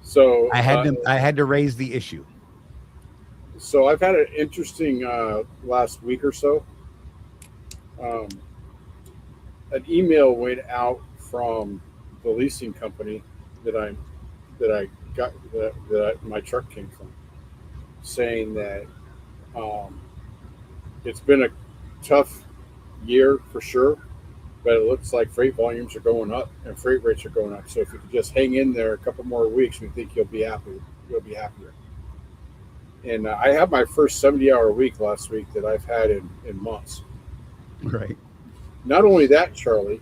So I had to raise the issue. So I've had an interesting last week or so. An email went out from the leasing company that my truck came from, saying that it's been a tough year for sure, but it looks like freight volumes are going up and freight rates are going up. So if you could just hang in there a couple more weeks, we think you'll be happy. You'll be happier. And I had my first 70-hour week last week that I've had in months. Right. Not only that, Charlie,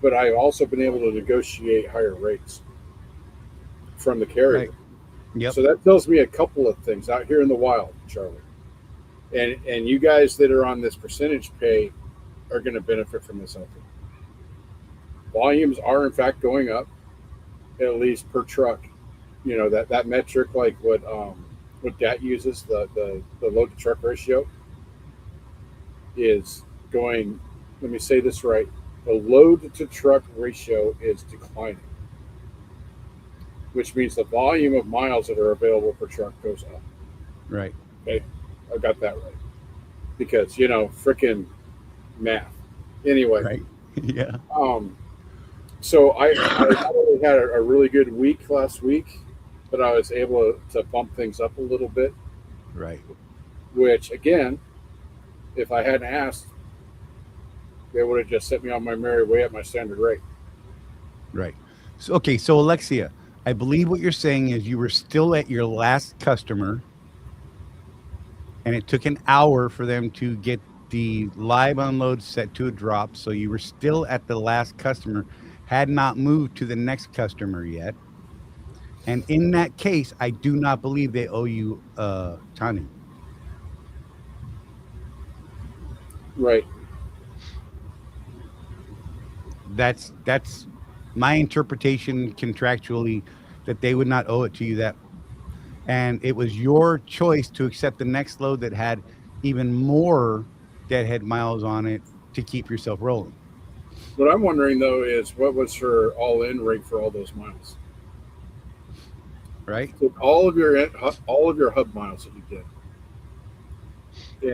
but I've also been able to negotiate higher rates from the carrier. Right. Yep. So that tells me a couple of things out here in the wild, Charlie. And you guys that are on this percentage pay are going to benefit from this out there. Volumes are in fact going up, at least per truck. You know, that metric, like what DAT uses, the load to truck ratio, is going, let me say this right, the load to truck ratio is declining, which means the volume of miles that are available per truck goes up. Right. Okay, I got that right. Because, you know, freaking math. Anyway, Right. Yeah. So I not only had a really good week last week, but I was able to bump things up a little bit. Right. Which again, if I hadn't asked, they would have just set me on my merry way at my standard rate. Right. So okay. So Alexia, I believe what you're saying is you were still at your last customer, and it took an hour for them to get the live unload set to a drop. So you were still at the last customer, had not moved to the next customer yet. And in that case, I do not believe they owe you Tani. Right. That's my interpretation contractually, that they would not owe it to you. That, and it was your choice to accept the next load that had even more deadhead miles on it to keep yourself rolling. What I'm wondering though is what was her all-in rate for all those miles? Right. So all of your hub miles that you did,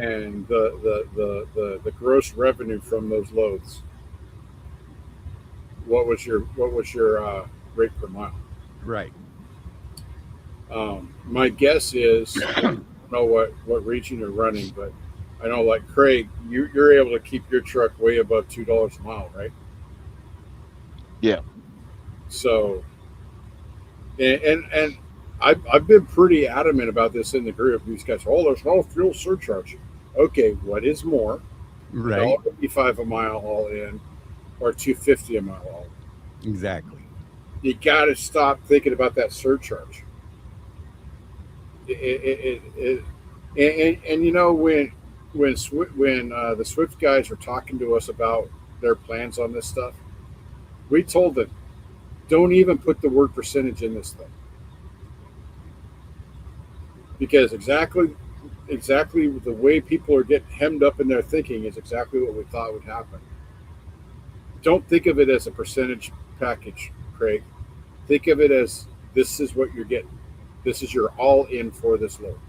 and the gross revenue from those loads. What was your rate per mile? Right. My guess is, I don't know what region you're running, but I know like Craig, you're able to keep your truck way above $2 a mile, right? Yeah. So, and I've been pretty adamant about this in the group. These guys, there's no fuel surcharge. Okay, what is more? Right. $1.85 a mile all in, or $2.50 a mile all in. Exactly. You got to stop thinking about that surcharge. And you know, when the Swift guys were talking to us about their plans on this stuff, we told them, don't even put the word percentage in this thing, because exactly the way people are getting hemmed up in their thinking is exactly what we thought would happen. Don't think of it as a percentage package, Craig. Think of it as, this is what you're getting. This is your all in for this load.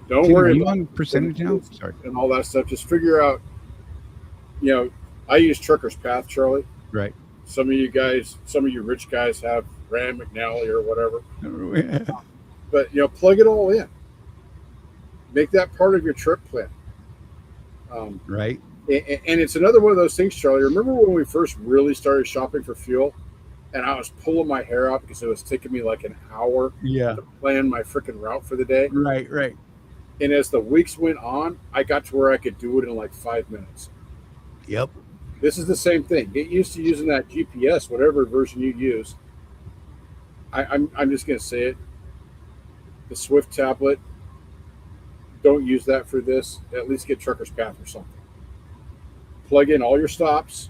Don't Tim, worry are you about on percentage now? Sorry. and all that stuff. Just figure out, you know, I use Trucker's Path, Charlie. Right. Some of you rich guys have Rand McNally or whatever. But, you know, plug it all in. Make that part of your trip plan. Right. And it's another one of those things, Charlie. Remember when we first really started shopping for fuel, and I was pulling my hair out because it was taking me like an hour to plan my freaking route for the day? Right. Right. And as the weeks went on, I got to where I could do it in like 5 minutes. Yep. This is the same thing. Get used to using that GPS, whatever version you use. I'm just going to say it. The Swift tablet, don't use that for this. At least get Trucker's Path or something. Plug in all your stops,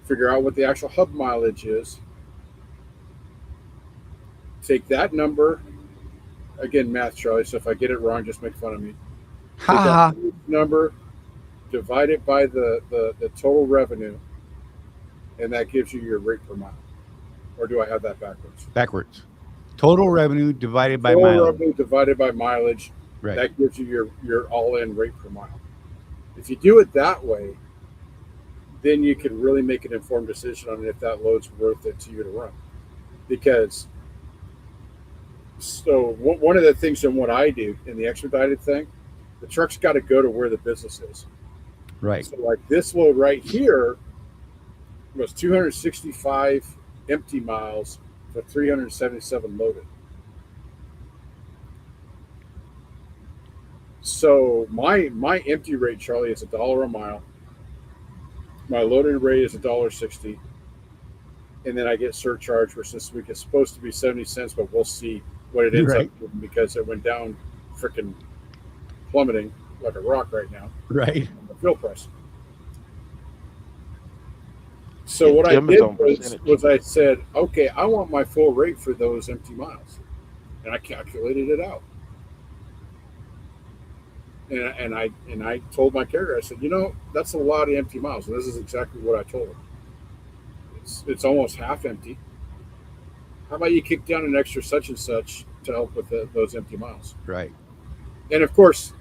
figure out what the actual hub mileage is. Take that number, again, math, Charlie, so if I get it wrong, just make fun of me. Take that number, divide it by the total revenue, and that gives you your rate per mile. Or do I have that backwards? Backwards. Total revenue divided by Total mileage. revenue divided by mileage. Right. That gives you your all-in rate per mile. If you do it that way, then you can really make an informed decision on if that load's worth it to you to run. Because, so one of the things in what I do in the expedited thing, the truck's got to go to where the business is. Right. So like this load right here was 265 empty miles for 377 loaded. So my empty rate, Charlie, is $1 a mile. My loaded rate is $1.60, and then I get surcharge, which this week is supposed to be 70 cents, but we'll see what it ends up with because it went down, freaking plummeting like a rock right now. Right. The fuel price. So what I did was I said, okay, I want my full rate for those empty miles, and I calculated it out. And I told my carrier, I said, you know, that's a lot of empty miles. And this is exactly what I told him. It's almost half empty. How about you kick down an extra such and such to help with those empty miles? Right. And of course,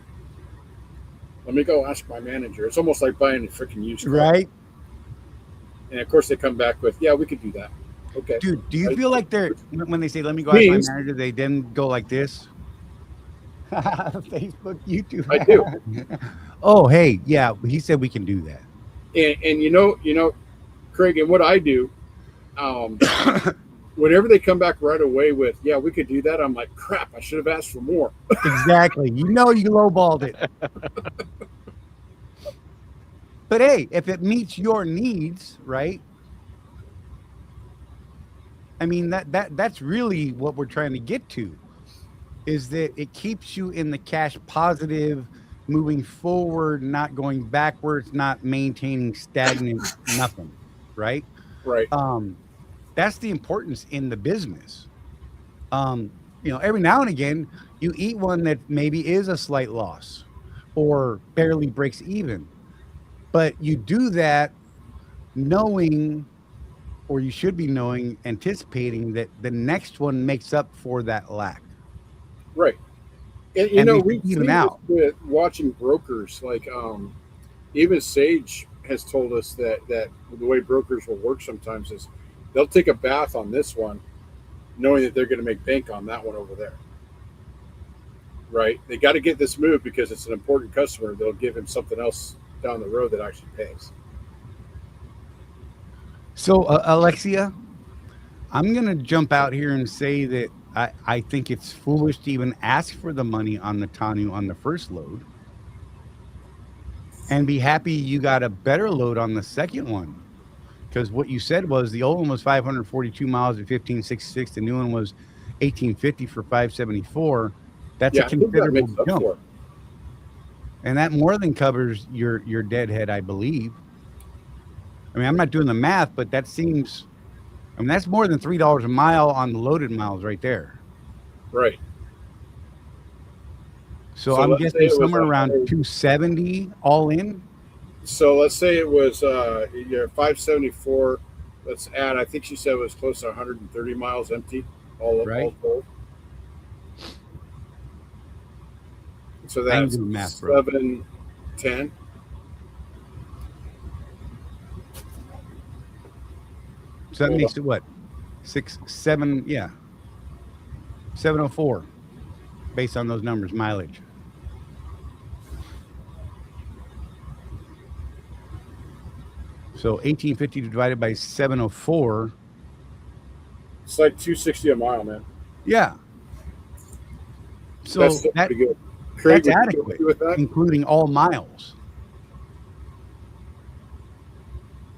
Let me go ask my manager. It's almost like buying a freaking used car. Right. And of course they come back with, yeah, we could do that. Okay. Dude, do you feel like they're, when they say, let me go ask my manager, they then go like this? Facebook, YouTube. I do. Oh, hey, yeah, he said we can do that. And you know, Craig, and what I do, whenever they come back right away with, yeah, we could do that, I'm like, crap, I should have asked for more. Exactly. You know you lowballed it. But hey, if it meets your needs, right? I mean, that's really what we're trying to get to, is that it keeps you in the cash positive, moving forward, not going backwards, not maintaining stagnant nothing, right? Right. That's the importance in the business. You know, every now and again, you eat one that maybe is a slight loss or barely breaks even. But you do that knowing, or you should be knowing, anticipating that the next one makes up for that lack. Right. And you know, we've even seen out this with watching brokers, like even Sage has told us that the way brokers will work sometimes is they'll take a bath on this one, knowing that they're going to make bank on that one over there. Right? They got to get this moved because it's an important customer. They'll give him something else down the road that actually pays. So, Alexia, I'm going to jump out here and say that I think it's foolish to even ask for the money on the Tanu on the first load, and be happy you got a better load on the second one. Because what you said was the old one was 542 miles at 1566. The new one was 1850 for 574. That's a considerable jump. And that more than covers your deadhead, I believe. I mean, I'm not doing the math, but that seems, I mean, that's more than $3 a mile on the loaded miles right there. Right. So I'm guessing somewhere around 270 all in. So let's say it was 574. Let's add, I think she said it was close to 130 miles empty, all told. So that's 710. So that makes it what? 704 based on those numbers, mileage. So 1850 divided by 704. It's like 260 a mile, man. Yeah. So that's pretty good. Craig, that's adequate, with that? Including all miles.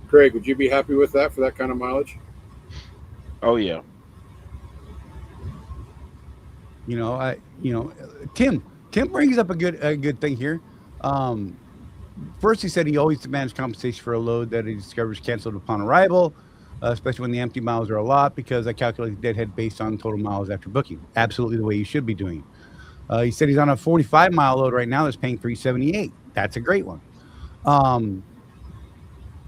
Craig, would you be happy with that for that kind of mileage? Oh yeah. You know, Tim brings up a good thing here. First, he said he always demands compensation for a load that he discovers canceled upon arrival, especially when the empty miles are a lot, because I calculate the deadhead based on total miles after booking. Absolutely the way you should be doing. He said he's on a 45-mile load right now that's paying $378. That's a great one.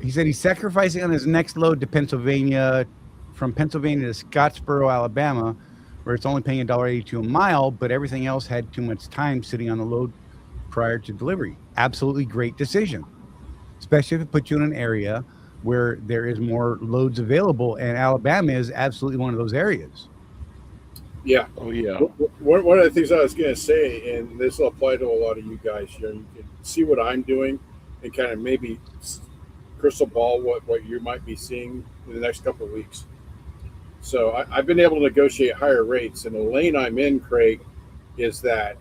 He said he's sacrificing on his next load to Pennsylvania, from Pennsylvania to Scottsboro, Alabama, where it's only paying $1.82 a mile, but everything else had too much time sitting on the load prior to delivery. Absolutely great decision, especially if it puts you in an area where there is more loads available, and Alabama is absolutely one of those areas. Yeah. Oh yeah. One of the things I was going to say, and this will apply to a lot of you guys, you can see what I'm doing and kind of maybe crystal ball what you might be seeing in the next couple of weeks. So I've been able to negotiate higher rates, and the lane I'm in, Craig, is that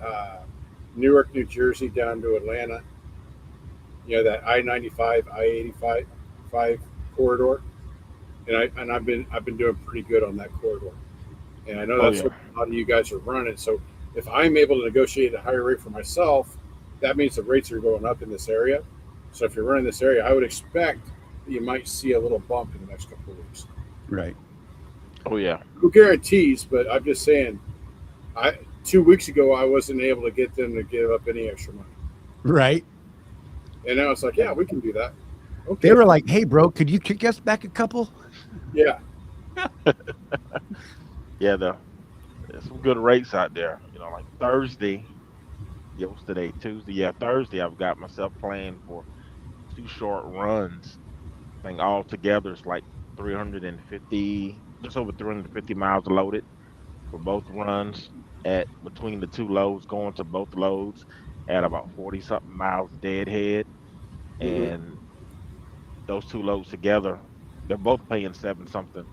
Newark, New Jersey down to Atlanta. You know, that I-95, I-85 corridor, and I've been doing pretty good on that corridor. And I know that's what a lot of you guys are running. So if I'm able to negotiate a higher rate for myself, that means the rates are going up in this area. So if you're running this area, I would expect that you might see a little bump in the next couple of weeks. Right. Oh yeah. No guarantees, but I'm just saying, 2 weeks ago I wasn't able to get them to give up any extra money. Right. And now it's like, yeah, we can do that. Okay. They were like, hey, bro, could you kick us back a couple? Yeah. Yeah, there's some good rates out there. You know, like Thursday, what's today? Tuesday. Yeah, Thursday. I've got myself planned for 2 short runs. I think all together it's like 350, just over 350 miles loaded for both runs at between the two loads, going to both loads at about 40 something miles deadhead. Mhm. And those two loads together, they're both paying seven something.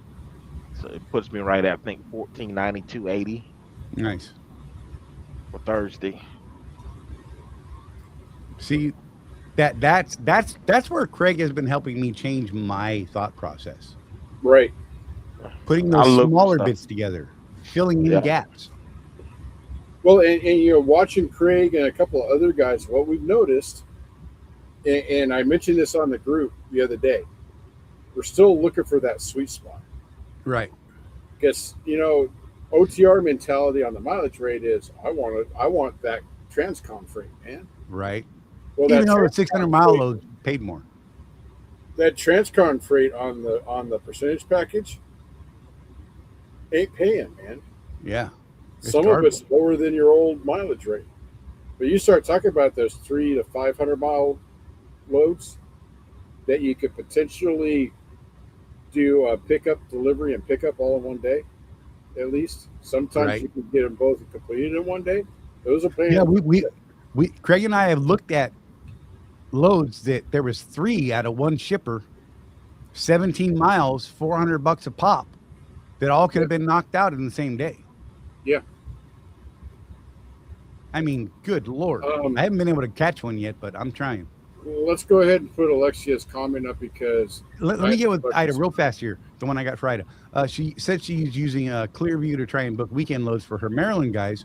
So it puts me right at I think 1492.80 Nice. for Thursday. See, that's where Craig has been helping me change my thought process. Right. Putting I those look for smaller stuff. bits together, filling in Yeah. gaps. Well, and you know, watching Craig and a couple of other guys, what we've noticed, and I mentioned this on the group the other day, we're still looking for that sweet spot. Right. Because, you know, OTR mentality on the mileage rate is I want that transcon freight, man. Right. Well, Even that though the transcon 600-mile freight- load paid more. that transcon freight on the percentage package ain't paying, man. Yeah. It's Some garbage. of it's lower than your old mileage rate. But you start talking about those 300 to 500 mile loads that you could potentially do a pickup, delivery, and pickup all in one day, at least. Sometimes Right. you can get them both completed in one day. Those are paying. Yeah, we Craig and I have looked at loads that there was 3 out of one shipper, 17 miles, $400 a pop, that all could have been knocked out in the same day. Yeah. I mean, good Lord. I haven't been able to catch one yet, but I'm trying. Let's go ahead and put Alexia's comment up because Let me get with Ida real fast here. The one I got for Ida. She said she's using Clearview to try and book weekend loads for her Maryland guys.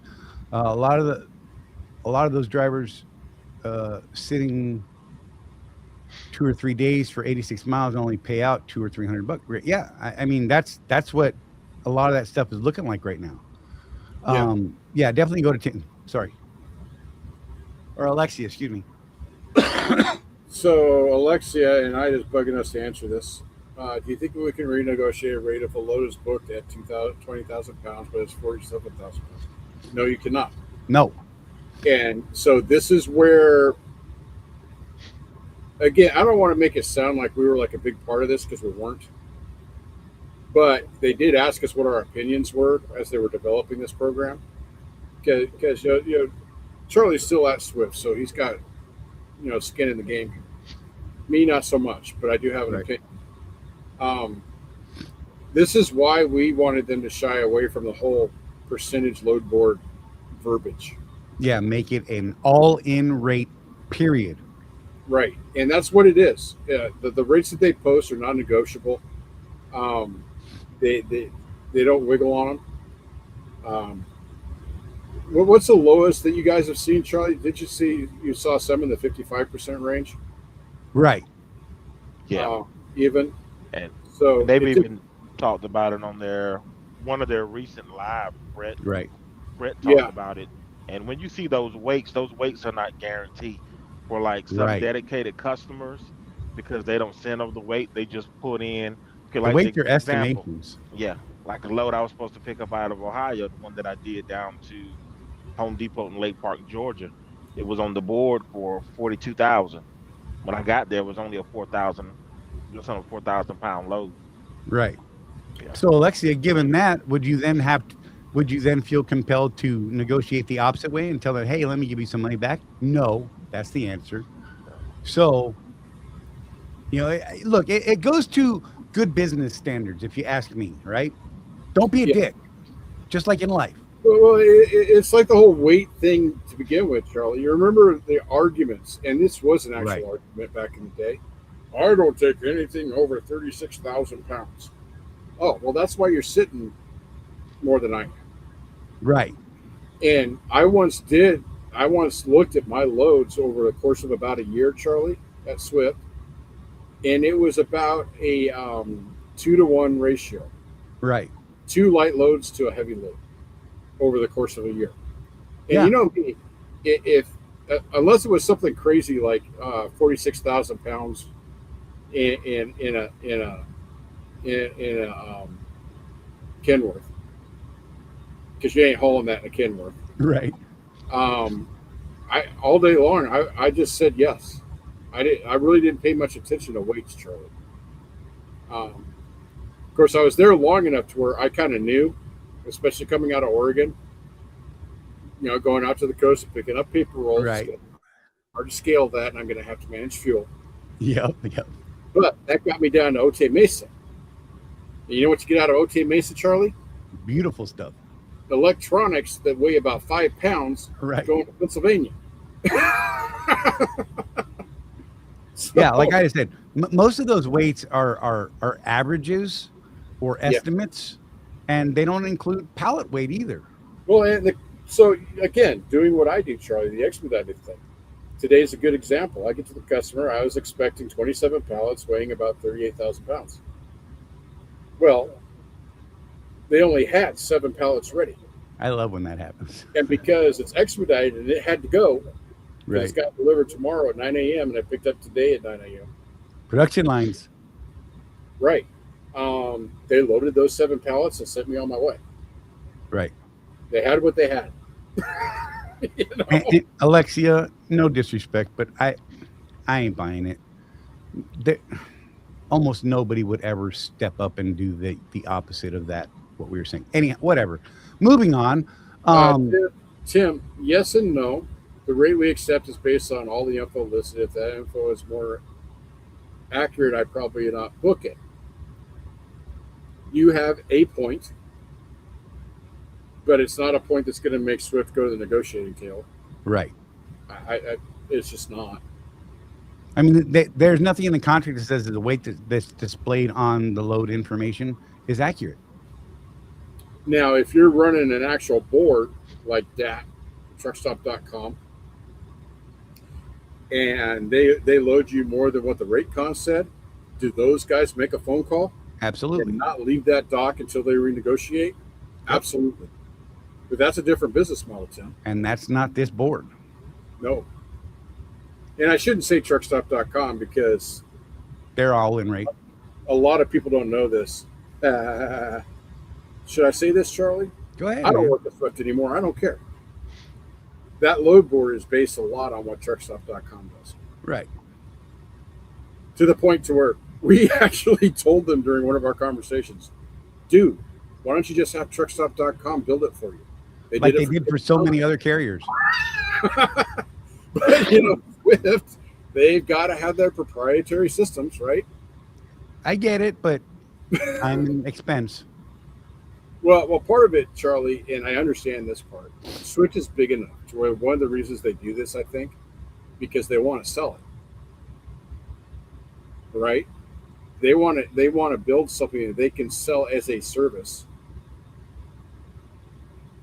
A lot of those drivers sitting 2 or 3 days for 86 miles only pay out $200 or $300. Yeah, I mean that's what a lot of that stuff is looking like right now. Yeah, definitely go to Tim. Sorry, or Alexia, excuse me. So Alexia and Ida's bugging us to answer this. Do you think we can renegotiate a rate if a load is booked at 20,000 pounds, but it's 47,000 pounds? No, you cannot. No. And so this is where, again, I don't want to make it sound like we were like a big part of this because we weren't. But they did ask us what our opinions were as they were developing this program. Because you know, Charlie's still at Swift, so he's got skin in the game here. Me, not so much, but I do have an opinion. This is why we wanted them to shy away from the whole percentage load board verbiage. Yeah, make it an all-in rate, period. Right, and that's what it is. The rates that they post are non-negotiable. They don't wiggle on them. What's the lowest that you guys have seen, Charlie? Did you saw some in the 55% range? Right. Yeah. Even. And so they've even talked about it on one of their recent live. Brett talked about it. And when you see those weights are not guaranteed for like some dedicated customers because they don't send them the weight. They just put in. The weights are estimations. Yeah. Like a load I was supposed to pick up out of Ohio, the one that I did down to Home Depot in Lake Park, Georgia. It was on the board for 42,000. When I got there, it was only just on a 4,000 pound load. Right. Yeah. So Alexia, given that, would you then feel compelled to negotiate the opposite way and tell them, hey, let me give you some money back? No, that's the answer. So, look, it goes to good business standards, if you ask me, right? Don't be a dick, just like in life. Well, it's like the whole weight thing to begin with, Charlie. You remember the arguments, and this was an actual argument back in the day. I don't take anything over 36,000 pounds. Oh, well, that's why you're sitting more than I am. Right. And I once looked at my loads over the course of about a year, Charlie, at Swift, and it was about a 2-to-1 ratio. Right. 2 light loads to a heavy load over the course of a year. And you know me, if unless it was something crazy like 46,000 pounds in a Kenworth, because you ain't hauling that in a Kenworth, right? I all day long I just said yes. I really didn't pay much attention to weights, Charlie. Of course, I was there long enough to where I kind of knew, especially coming out of Oregon. You know, going out to the coast and picking up paper rolls. Right. It's hard to scale that, and I'm going to have to manage fuel. Yep. But that got me down to Otay Mesa. And you know what you get out of Otay Mesa, Charlie? Beautiful stuff. Electronics that weigh about 5 pounds Right. going to Pennsylvania. Yeah, like I said, most of those weights are averages or estimates, and they don't include pallet weight either. Well, so again, doing what I do, Charlie, the expedited thing. Today's a good example. I get to the customer. I was expecting 27 pallets weighing about 38,000 pounds. Well, they only had 7 pallets ready. I love when that happens. And because it's expedited and it had to go, Right. it's got delivered tomorrow at 9 a.m. and I picked up today at 9 a.m. Production lines. Right. They loaded those 7 pallets and sent me on my way. Right. They had what they had. You know? And Alexia, no disrespect, but I ain't buying it. Almost nobody would ever step up and do the opposite of that, what we were saying. Anyhow, whatever. Moving on. Tim, yes and no. The rate we accept is based on all the info listed. If that info is more accurate, I probably not book it. You have a point, but it's not a point that's going to make Swift go to the negotiating table. Right. It's just not. I mean, there's nothing in the contract that says that the weight that's displayed on the load information is accurate. Now, if you're running an actual board like that, truckstop.com, and they load you more than what the rate con said, do those guys make a phone call? Absolutely. And not leave that dock until they renegotiate? Absolutely. But that's a different business model, Tim. And that's not this board. No. And I shouldn't say truckstop.com because they're all in rate. A lot of people don't know this. Should I say this, Charlie? Go ahead. I don't work at Swift anymore. I don't care. That load board is based a lot on what truckstop.com does. Right. To the point to where we actually told them during one of our conversations, dude, why don't you just have truckstop.com build it for you? They did for so many other carriers. But, you know, Swift, they've got to have their proprietary systems, right? I get it, but I'm an expense. Well, part of it, Charlie, and I understand this part, Swift is big enough to where one of the reasons they do this, I think, because they want to sell it, right? They want to build something that they can sell as a service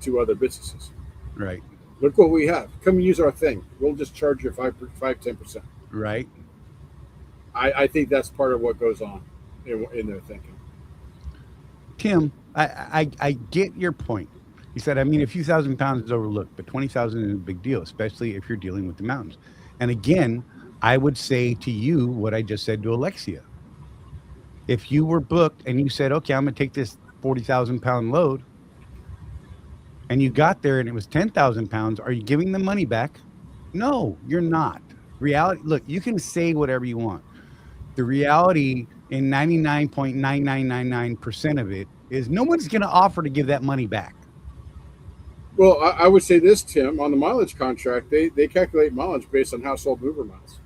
to other businesses. Right. Look what we have. Come use our thing. We'll just charge you 10%. Right. I think that's part of what goes on in their thinking. Tim, I get your point. You said, I mean, a few thousand pounds is overlooked, but 20,000 is a big deal, especially if you're dealing with the mountains. And again, I would say to you what I just said to Alexia. If you were booked and you said, okay, I'm going to take this 40,000 pound load, and you got there and it was 10,000 pounds, are you giving the money back? No, you're not. Reality, look, you can say whatever you want. The reality in 99.9999% of it is no one's going to offer to give that money back. Well, I would say this, Tim, on the mileage contract, they calculate mileage based on household mover miles.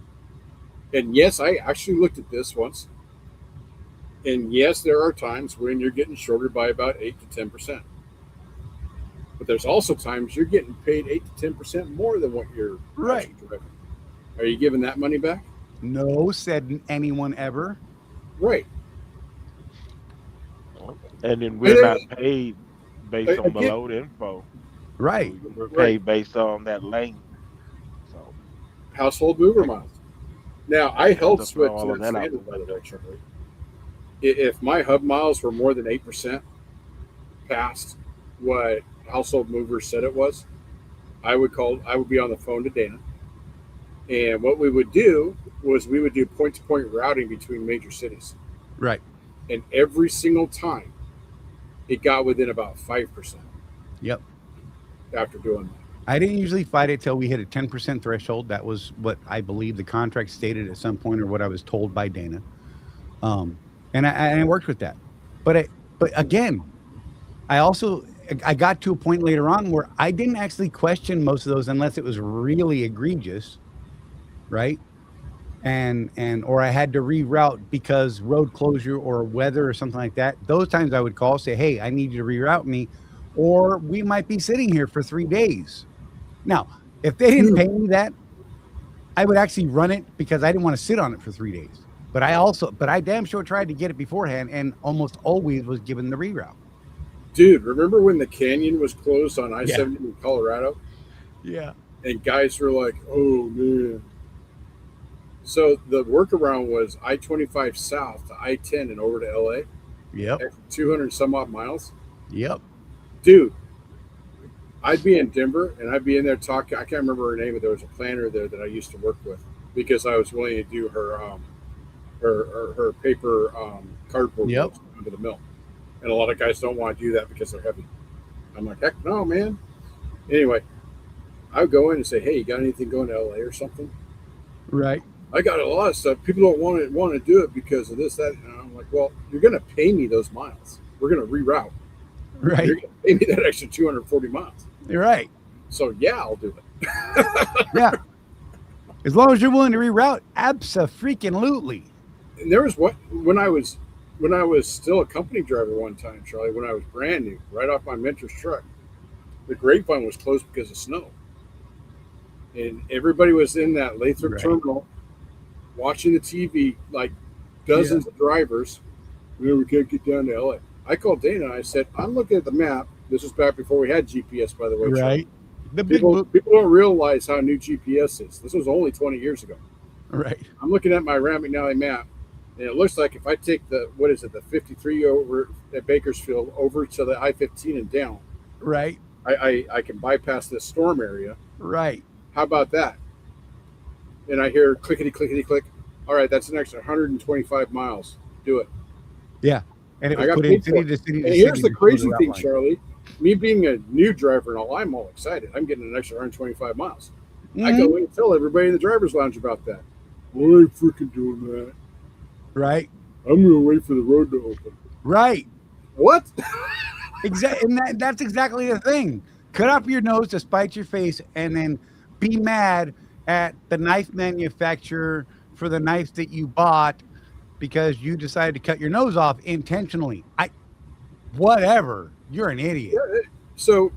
And yes, I actually looked at this once. And yes, there are times when you're getting shorted by about 8 to 10%. But there's also times you're getting paid 8 to 10% more than what you're right. Driving. Are you giving that money back? No, said anyone ever. Right. And then we're not paid based on the load info. Right. We're paid based on that lane. So household mover miles. Now, I held Swift to that standard, by the way, Charlie. If my hub miles were more than 8% past what household movers said it was, I would be on the phone to Dana. And what we would do was we would do point-to-point routing between major cities. Right. And every single time, it got within about 5%. Yep. After doing I didn't usually fight it till we hit a 10% threshold. That was what I believe the contract stated at some point, or what I was told by Dana. And I worked with that. But again, I got to a point later on where I didn't actually question most of those unless it was really egregious, right? Or I had to reroute because road closure or weather or something like that. Those times I would call, say, hey, I need you to reroute me, or we might be sitting here for 3 days. Now, if they didn't pay me that, I would actually run it because I didn't want to sit on it for 3 days. But I damn sure tried to get it beforehand, and almost always was given the reroute. Dude, remember when the canyon was closed on I-70 in Colorado? Yeah. And guys were like, oh, man. So the workaround was I-25 south to I-10 and over to L.A. Yep. 200 some odd miles. Yep. Dude, I'd be in Denver, and I'd be in there talking. I can't remember her name, but there was a planner there that I used to work with because I was willing to do her paper cardboard into the mill. And a lot of guys don't want to do that because they're heavy. I'm like, heck no, man. Anyway, I would go in and say, hey, you got anything going to LA or something? Right. I got a lot of stuff. People don't want to do it because of this, that. And I'm like, well, you're going to pay me those miles. We're going to reroute. Right. You're going to pay me that extra 240 miles. You're right. So, yeah, I'll do it. Yeah. As long as you're willing to reroute, abso-freaking-lutely. And there was when I was still a company driver one time, Charlie, when I was brand new, right off my mentor's truck, the grapevine was closed because of snow. And everybody was in that Lathrop terminal watching the TV, like dozens of drivers. We can't get down to LA. I called Dana and I said, I'm looking at the map. This was back before we had GPS, by the way. Right. People don't realize how new GPS is. This was only 20 years ago. Right. I'm looking at my Ram McNally map, and it looks like if I take the 53 over at Bakersfield over to the I-15 and down, right, I can bypass this storm area. Right. How about that? And I hear clickety click. All right, that's an extra 125 miles. Do it. Yeah. And it was put in city to city. And here's the crazy thing, Charlie. Me being a new driver and all, I'm all excited. I'm getting an extra 125 miles. I go in and tell everybody in the driver's lounge about that. Well, I ain't freaking doing that. Right. I'm going to wait for the road to open. Right. What? Exactly. And that's exactly the thing. Cut up your nose to spite your face and then be mad at the knife manufacturer for the knife that you bought because you decided to cut your nose off intentionally. Whatever. You're an idiot. So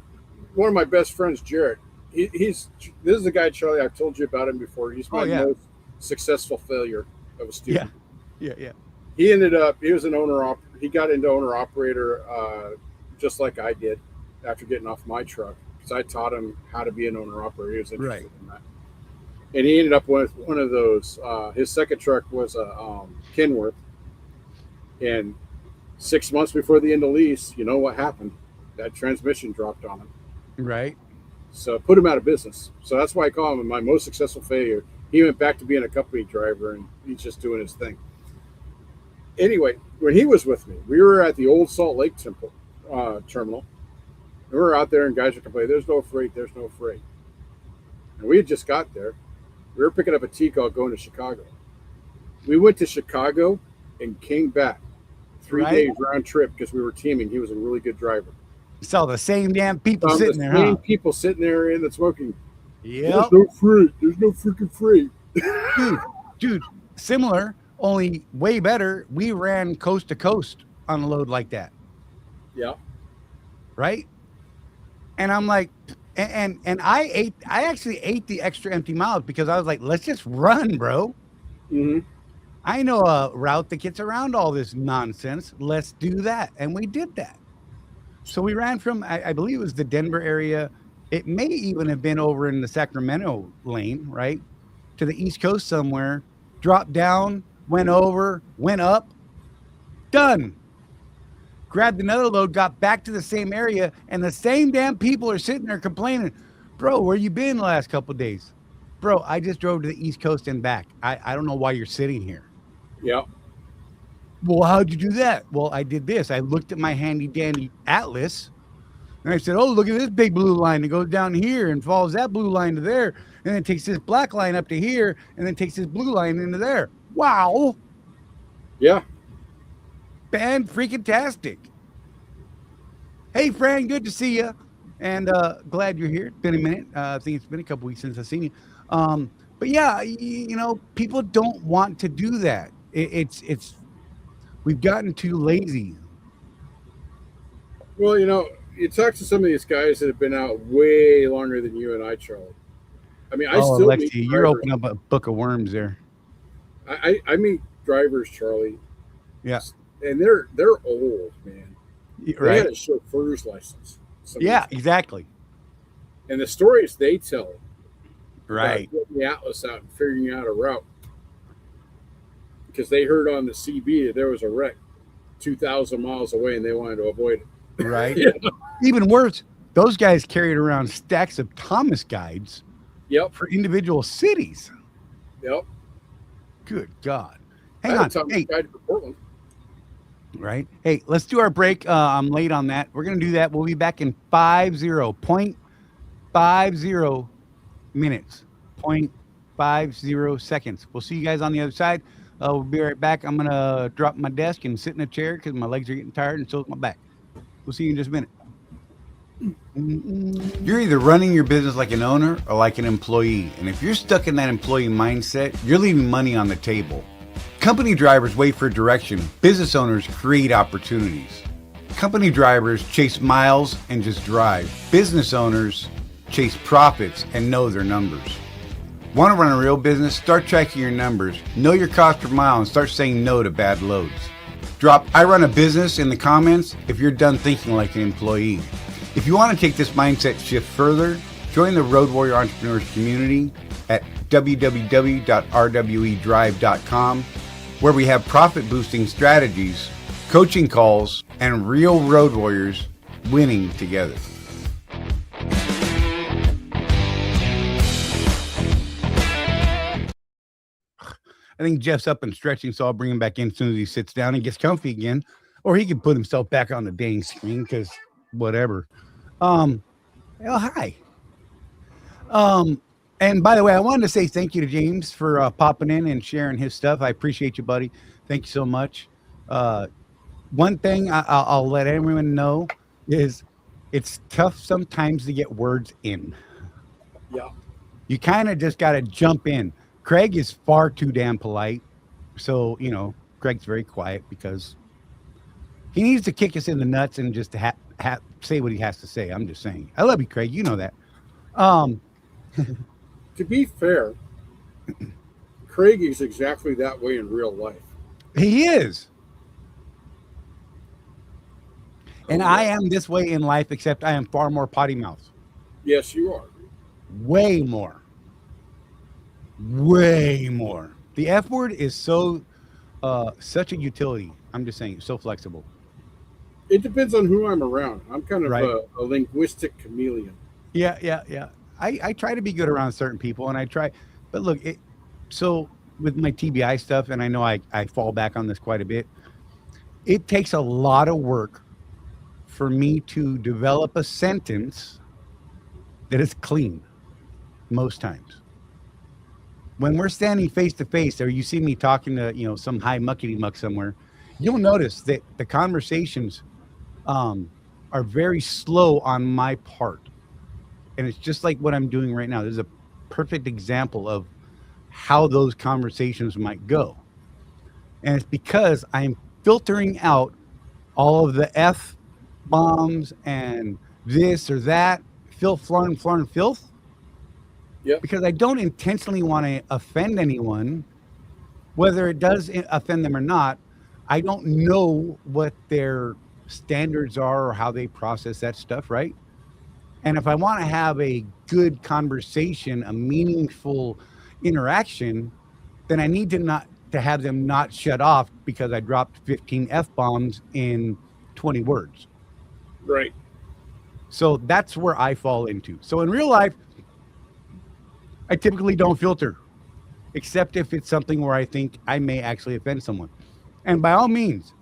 one of my best friends, Jared, this is the guy, Charlie, I've told you about him before. He's my most successful failure of a student. Yeah. He was an owner. He got into owner operator just like I did after getting off my truck because I taught him how to be an owner operator. He was interested in that. And he ended up with one of those. His second truck was a Kenworth. And 6 months before the end of lease, you know what happened? That transmission dropped on him. Right. So put him out of business. So that's why I call him my most successful failure. He went back to being a company driver, and he's just doing his thing. Anyway, when he was with me, we were at the old Salt Lake terminal. And we were out there, and guys were complaining, there's no freight. And we had just got there. We were picking up a T-call going to Chicago. We went to Chicago and came back 3 days round trip because we were teaming. He was a really good driver. You saw the same damn people sitting there, same people sitting there in the smoking. Yeah. There's no freight. There's no freaking freight. Dude, similar, only way better. We ran coast to coast on a load like that. Yeah. Right? And I'm like, and I actually ate the extra empty miles because I was like, let's just run, bro. Mm-hmm. I know a route that gets around all this nonsense. Let's do that. And we did that. So we ran from, I believe it was the Denver area. It may even have been over in the Sacramento lane, right? To the East Coast somewhere. Dropped down, went over, went up. Done. Grabbed another load, got back to the same area, and the same damn people are sitting there complaining, bro, where you been the last couple of days? Bro, I just drove to the East Coast and back. I don't know why you're sitting here. Yeah. Well, how'd you do that? Well, I did this. I looked at my handy dandy atlas And I said, oh, look at this big blue line that goes down here and follows that blue line to there, and then takes this black line up to here, and then takes this blue line into there. Wow. Yeah. Fan freaking tastic. Hey, Frank, good to see you. And glad you're here. It's been a minute. I think it's been a couple weeks since I've seen you. But yeah, you know, people don't want to do that. It's we've gotten too lazy. Well, you know, you talk to some of these guys that have been out way longer than you and I, Charlie. I mean, I still meet Alexi, you're drivers. opening up a book of worms there. I meet drivers, Charlie. Yeah. And they're old, man. They Right. had a chauffeur's license. Some of Yeah, these- exactly. And the stories they tell about Right. getting the Atlas out and figuring out a route. Because they heard on the CB that there was a wreck 2,000 miles away and they wanted to avoid it. Right. Yeah. Even worse, those guys carried around stacks of Thomas guides Yep. for individual cities. Yep. Good God. I Hang had a on. Thomas Hey, guide for Portland. right. Hey, let's do our break. I'm late on that. We're going to do that. We'll be back in 0.50 minutes, 0.50 seconds. We'll see you guys on the other side. We'll be right back. I'm going to drop my desk and sit in a chair because my legs are getting tired and so is my back. We'll see you in just a minute. You're either running your business like an owner or like an employee. And if you're stuck in that employee mindset, you're leaving money on the table. Company drivers wait for direction. Business owners create opportunities. Company drivers chase miles and just drive. Business owners chase profits and know their numbers. Want to run a real business? Start tracking your numbers. Know your cost per mile and start saying no to bad loads. Drop I run a business in the comments if you're done thinking like an employee. If you want to take this mindset shift further, join the Road Warrior Entrepreneurs community at www.rwedrive.com, where we have profit boosting strategies, coaching calls, and real road warriors winning together. I think Jeff's up and stretching, so I'll bring him back in as soon as he sits down and gets comfy again, or he can put himself back on the dang screen because whatever. Well, hi. And by the way, I wanted to say thank you to James for popping in and sharing his stuff. I appreciate you, buddy. Thank you so much. One thing I'll let everyone know is it's tough sometimes to get words in. Yeah. You kind of just got to jump in. Craig is far too damn polite. So, you know, Craig's very quiet because he needs to kick us in the nuts and just say what he has to say. I'm just saying. I love you, Craig. You know that. To be fair, Craig is exactly that way in real life. He is. And I am this way in life, except I am far more potty mouth. Yes, you are. Way more. Way more. The F word is so such a utility. I'm just saying, so flexible. It depends on who I'm around. I'm kind of Right. a linguistic chameleon. Yeah. I try to be good around certain people, and I try, but look, so with my TBI stuff, and I know I fall back on this quite a bit, it takes a lot of work for me to develop a sentence that is clean most times. When we're standing face to face, or you see me talking to, you know, some high muckety muck somewhere, you'll notice that the conversations are very slow on my part. And it's just like what I'm doing right now. This is a perfect example of how those conversations might go. And it's because I'm filtering out all of the F bombs and this or that, filth, filth. Yep. Because I don't intentionally want to offend anyone, whether it does offend them or not. I don't know what their standards are or how they process that stuff, right? And if I want to have a good conversation, a meaningful interaction, then I need to have them not shut off because I dropped 15 F-bombs in 20 words. Right. So that's where I fall into. So in real life, I typically don't filter, except if it's something where I think I may actually offend someone. And by all means,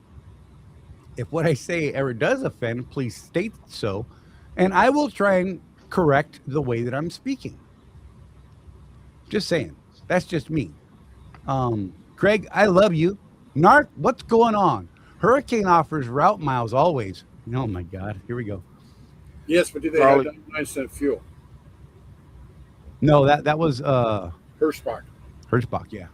if what I say ever does offend, please state so. And I will try and correct the way that I'm speaking. Just saying. That's just me. Craig, I love you. Narc, what's going on? Hurricane offers route miles always. Oh my God. Here we go. Yes, but do they Charlie. have 99-cent fuel? No, that was Hirschbach. Hirschbach, yeah.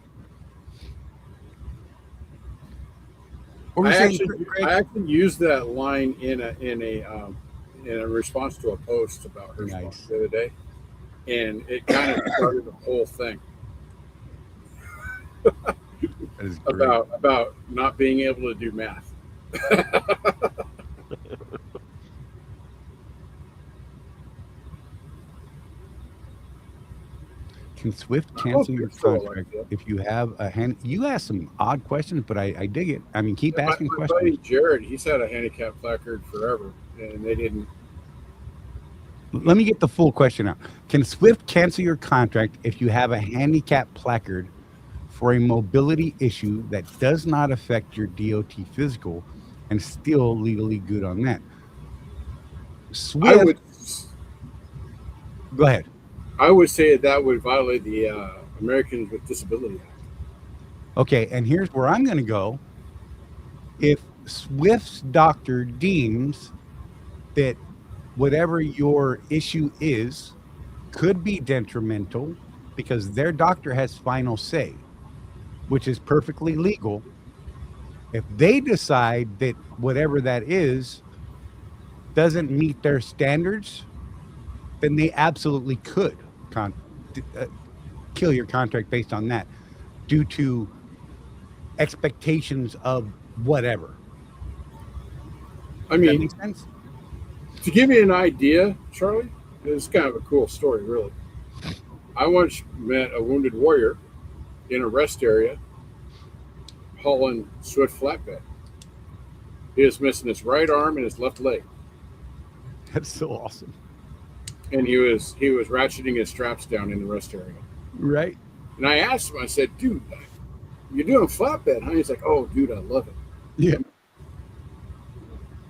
What were I you saying, actually, Craig? I actually used that line in a response to a post about Hirschbach Nice. the other day, and it kind of started the whole thing That is great. about not being able to do math. Can Swift cancel your think so, contract Alexia. if you have a hand? You ask some odd questions, but I dig it. I mean, keep asking My buddy questions. Jared, he's had a handicap placard forever, and they didn't. Let me get the full question out. Can Swift cancel your contract if you have a handicap placard for a mobility issue that does not affect your DOT physical and still legally good on that? Swift, I would. go ahead. I would say that would violate the Americans with Disability Act. Okay, and here's where I'm going to go. If Swift's doctor deems that whatever your issue is could be detrimental because their doctor has final say, which is perfectly legal. If they decide that whatever that is doesn't meet their standards, then they absolutely could kill your contract based on that due to expectations of whatever. I Does that mean, make sense? to give you an idea, Charlie, it's kind of a cool story, really. I once met a wounded warrior in a rest area hauling Swift flatbed. He was missing his right arm and his left leg, That's so awesome. and he was ratcheting his straps down in the rest area. Right? And I asked him, I said, "Dude, you're doing flatbed, huh?" He's like, "Oh, dude, I love it. Yeah.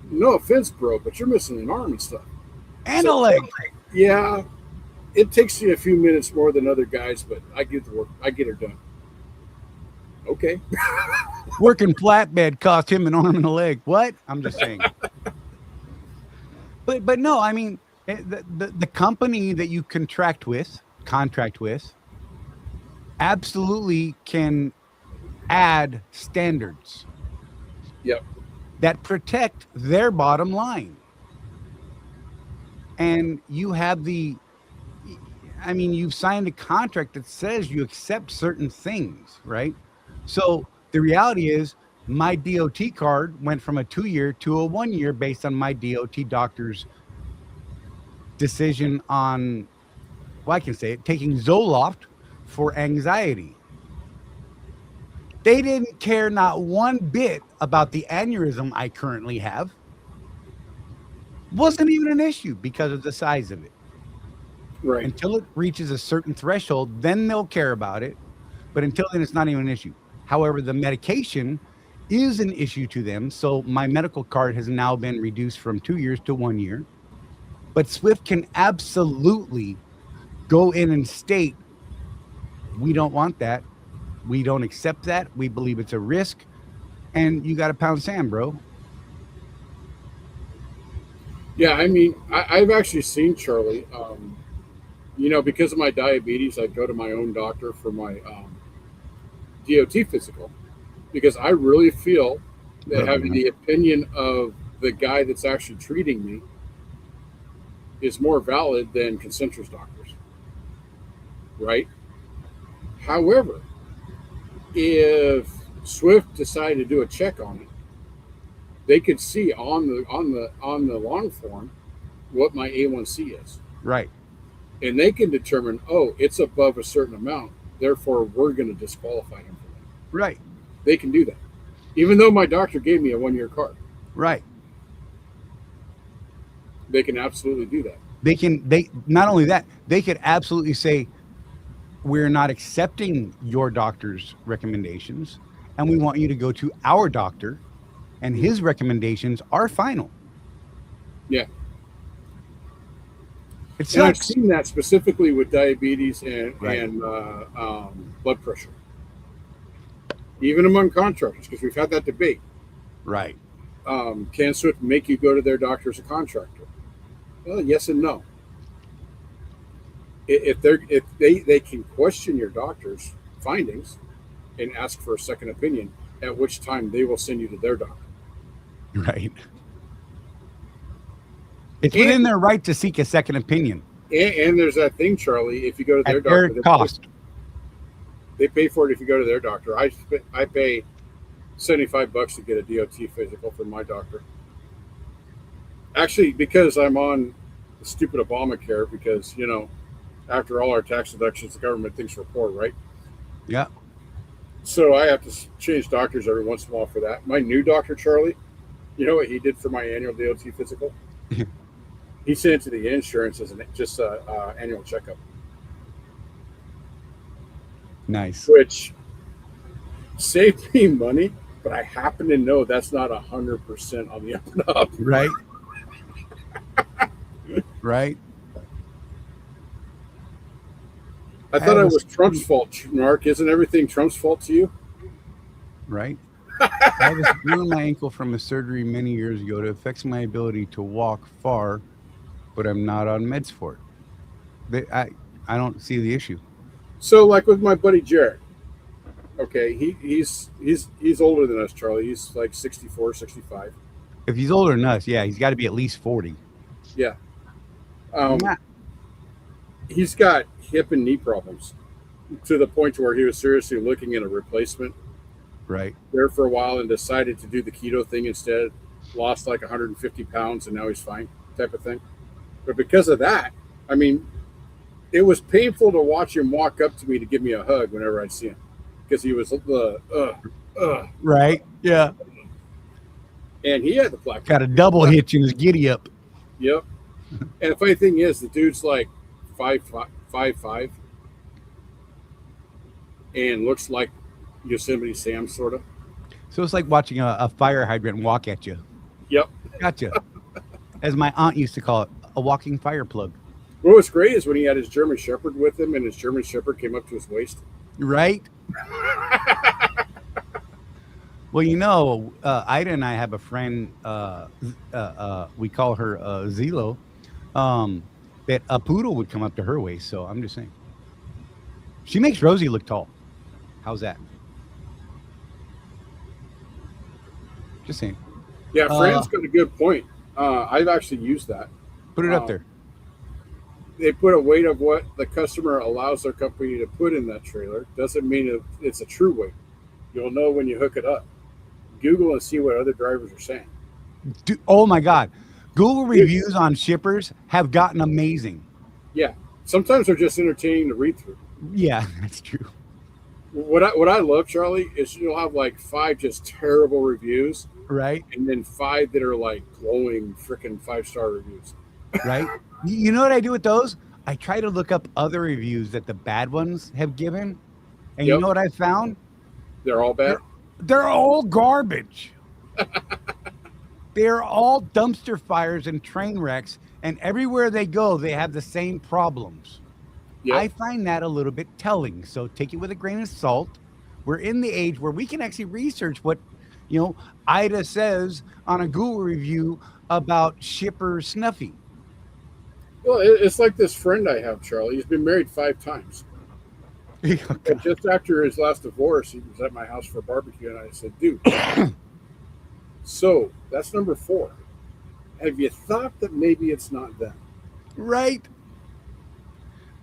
No offense, bro, but you're missing an arm and stuff." And So- a leg. Yeah, it takes you a few minutes more than other guys, but I get the work. I get it done. Okay. Working flatbed cost him an arm and a leg. What? I'm just saying. But no, I mean, the company that you contract with, absolutely can add standards Yep. that protect their bottom line. And you have you've signed a contract that says you accept certain things, right? So the reality is my DOT card went from a 2-year to a 1-year based on my DOT doctor's decision on, well, I can say it, taking Zoloft for anxiety. They didn't care not one bit about the aneurysm I currently have. Wasn't even an issue because of the size of it. Right. Until it reaches a certain threshold, then they'll care about it. But until then, it's not even an issue. However, the medication is an issue to them. So my medical card has now been reduced from 2 years to 1 year. But Swift can absolutely go in and state, we don't want that. We don't accept that. We believe it's a risk. And you got to pound sand, bro. Yeah, I mean, I've actually seen Charlie. Because of my diabetes, I go to my own doctor for my DOT physical because I really feel that having the opinion of the guy that's actually treating me is more valid than Concentra's doctors, right? However, if Swift decided to do a check on it, they could see on the long form what my A1C is. Right. And they can determine, oh, it's above a certain amount, therefore we're going to disqualify him for that. Right. They can do that, even though my doctor gave me a 1-year card. Right. They can absolutely do that. They not only that, they could absolutely say, we're not accepting your doctor's recommendations, and we want you to go to our doctor, and his recommendations are final. Yeah. It And I've sucks. seen that specifically with diabetes and blood pressure, even among contractors, because we've had that debate. Right. Can Swift make you go to their doctor as a contractor? Well, yes and no. If they can question your doctor's findings and ask for a second opinion, at which time they will send you to their doctor. Right. It's within their right to seek a second opinion. And there's that thing, Charlie. If you go to their At their doctor, cost. they pay for it if you go to their doctor. I pay $75 to get a DOT physical from my doctor. Actually, because I'm on the stupid Obamacare, because, you know, after all our tax deductions, the government thinks we're poor, right? Yeah. So I have to change doctors every once in a while for that. My new doctor, Charlie, you know what he did for my annual DOT physical? He sent it to the insurance as just an annual checkup. Nice. Which saved me money, but I happen to know that's not 100% on the up and up. Right. Right. I thought it was Trump's fault, Mark. Isn't everything Trump's fault to you? Right. I was doing my ankle from a surgery many years ago. It affects my ability to walk far, but I'm not on meds for it. I don't see the issue. So, like with my buddy Jared, okay, he's older than us, Charlie. He's like 64, 65. If he's older than us, yeah, he's got to be at least 40. Yeah. He's got hip and knee problems to the point where he was seriously looking at a replacement. Right. There for a while and decided to do the keto thing instead. Lost like 150 pounds and now he's fine, type of thing. But because of that, I mean, it was painful to watch him walk up to me to give me a hug whenever I'd see him, because he was right. Yeah. And he had the plaque. Got a double hitch in his giddy up. Yep. And the funny thing is, the dude's like 5'5" and looks like Yosemite Sam, sort of. So it's like watching a fire hydrant walk at you. Yep. Gotcha. As my aunt used to call it, a walking fire plug. What was great is when he had his German Shepherd with him, and his German Shepherd came up to his waist. Right. Well, you know, Ida and I have a friend, we call her Zelo, that a poodle would come up to her waist. So I'm just saying. She makes Rosie look tall. How's that? Just saying. Yeah, Fran's got a good point. I've actually used that. Put it up there. They put a weight of what the customer allows their company to put in that trailer. Doesn't mean it's a true weight. You'll know when you hook it up. Google and see what other drivers are saying. Dude, oh my God. Google reviews on shippers have gotten amazing. Yeah. Sometimes they're just entertaining to read through. Yeah, that's true. What I love, Charlie, is you'll have like 5 just terrible reviews. Right. And then 5 that are like glowing freaking 5-star reviews. Right. You know what I do with those? I try to look up other reviews that the bad ones have given. And you know what I found? They're all bad? They're all garbage. They're all dumpster fires and train wrecks. And everywhere they go, they have the same problems. Yep. I find that a little bit telling. So take it with a grain of salt. We're in the age where we can actually research what, you know, Ida says on a Google review about shipper Snuffy. Well, it's like this friend I have, Charlie. He's been married 5 times. And just after his last divorce, he was at my house for a barbecue, and I said, dude, so that's number 4. Have you thought that maybe it's not them? Right.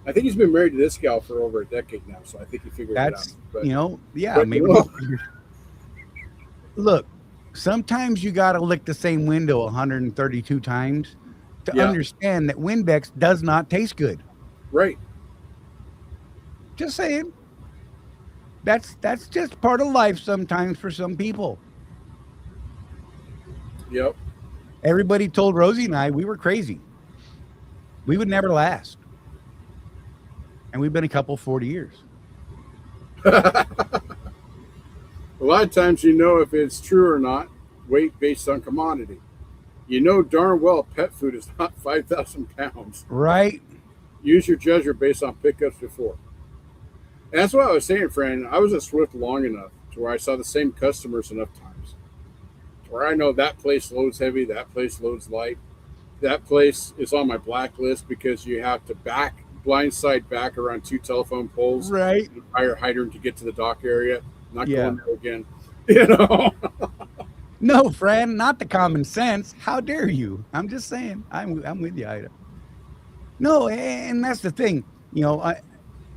I think he's been married to this gal for over a decade now, so I think he figured it out. But, you know, yeah, maybe. Well, look, sometimes you got to lick the same window 132 times to understand that Windex does not taste good. Right. Just saying. That's just part of life sometimes for some people. Yep. Everybody told Rosie and I we were crazy. We would never last. And we've been a couple 40 years. A lot of times you know if it's true or not, weight based on commodity. You know darn well pet food is not 5,000 pounds. Right. Use your judgment based on pickups before. And that's what I was saying, friend. I was at Swift long enough to where I saw the same customers enough times to where I know that place loads heavy, that place loads light, that place is on my blacklist because you have to blindside back around 2 telephone poles, Right. fire hydrant to get to the dock area. Not Yeah. going there again. You know. No, friend, not the common sense. How dare you? I'm just saying. I'm with you, Ida. No, and that's the thing. You know,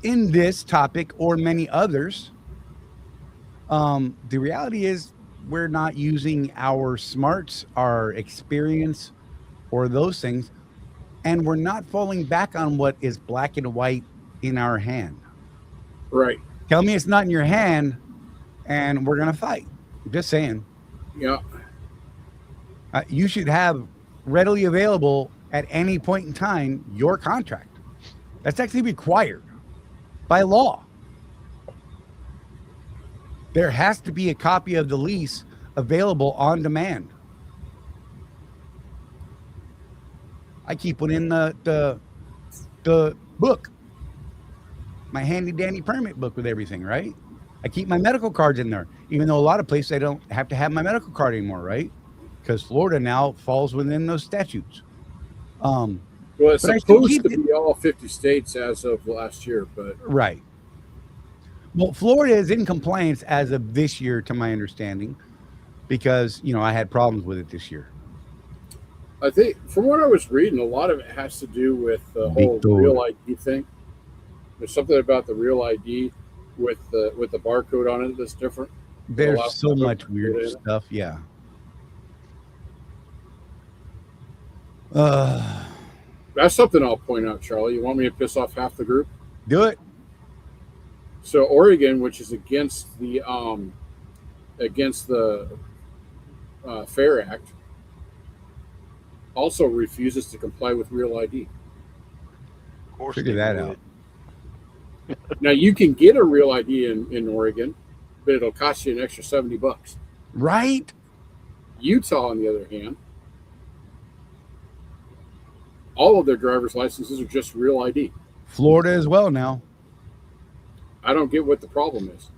in this topic or many others, the reality is we're not using our smarts, our experience, or those things, and we're not falling back on what is black and white in our hand. Right. Tell me it's not in your hand, and we're gonna fight. Just saying. Yeah. You should have readily available at any point in time your contract. That's actually required by law. There has to be a copy of the lease available on demand. I keep one in the book, my handy dandy permit book with everything, right? I keep my medical cards in there, even though a lot of places I don't have to have my medical card anymore, right? Because Florida now falls within those statutes. Well, it's But I still supposed keep to it. be all 50 states as of last year, but Right. Well, Florida is in compliance as of this year, to my understanding, because, you know, I had problems with it this year. I think from what I was reading, a lot of it has to do with the whole Victor. real ID thing. There's something about the real ID with the barcode on it that's different. There's lot of so stuff much up weird there. stuff. Yeah. That's something I'll point out, Charlie. You want me to piss off half the group? Do it. So Oregon, which is against the Fair Act, also refuses to comply with Real ID. Of course Figure they that would. out. Now you can get a Real ID in Oregon, but it'll cost you an extra $70. Right? Utah, on the other hand, all of their driver's licenses are just Real ID. Florida as well now. I don't get what the problem is.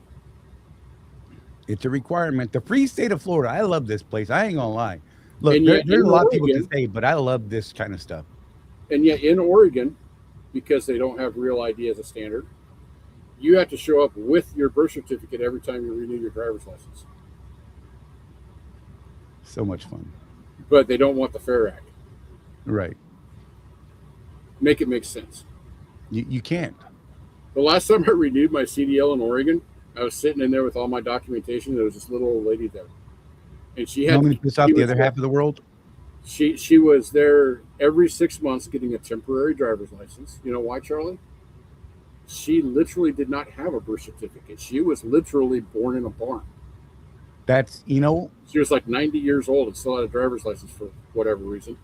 It's a requirement. The free state of Florida. I love this place. I ain't gonna lie. Look, And there, yet there's a in lot of people to Oregon- say, but I love this kind of stuff. And yet in Oregon, because they don't have Real ID as a standard, you have to show up with your birth certificate every time you renew your driver's license. So much fun. But they don't want the Fair Act. Right. Make it make sense. You can't. The last time I renewed my CDL in Oregon, I was sitting in there with all my documentation. There was this little old lady there. And she You had want me to piss off she the was other half of the world? She was there every 6 months getting a temporary driver's license. You know why, Charlie? She literally did not have a birth certificate. She was literally born in a barn. That's, you know, She was like 90 years old and still had a driver's license for whatever reason.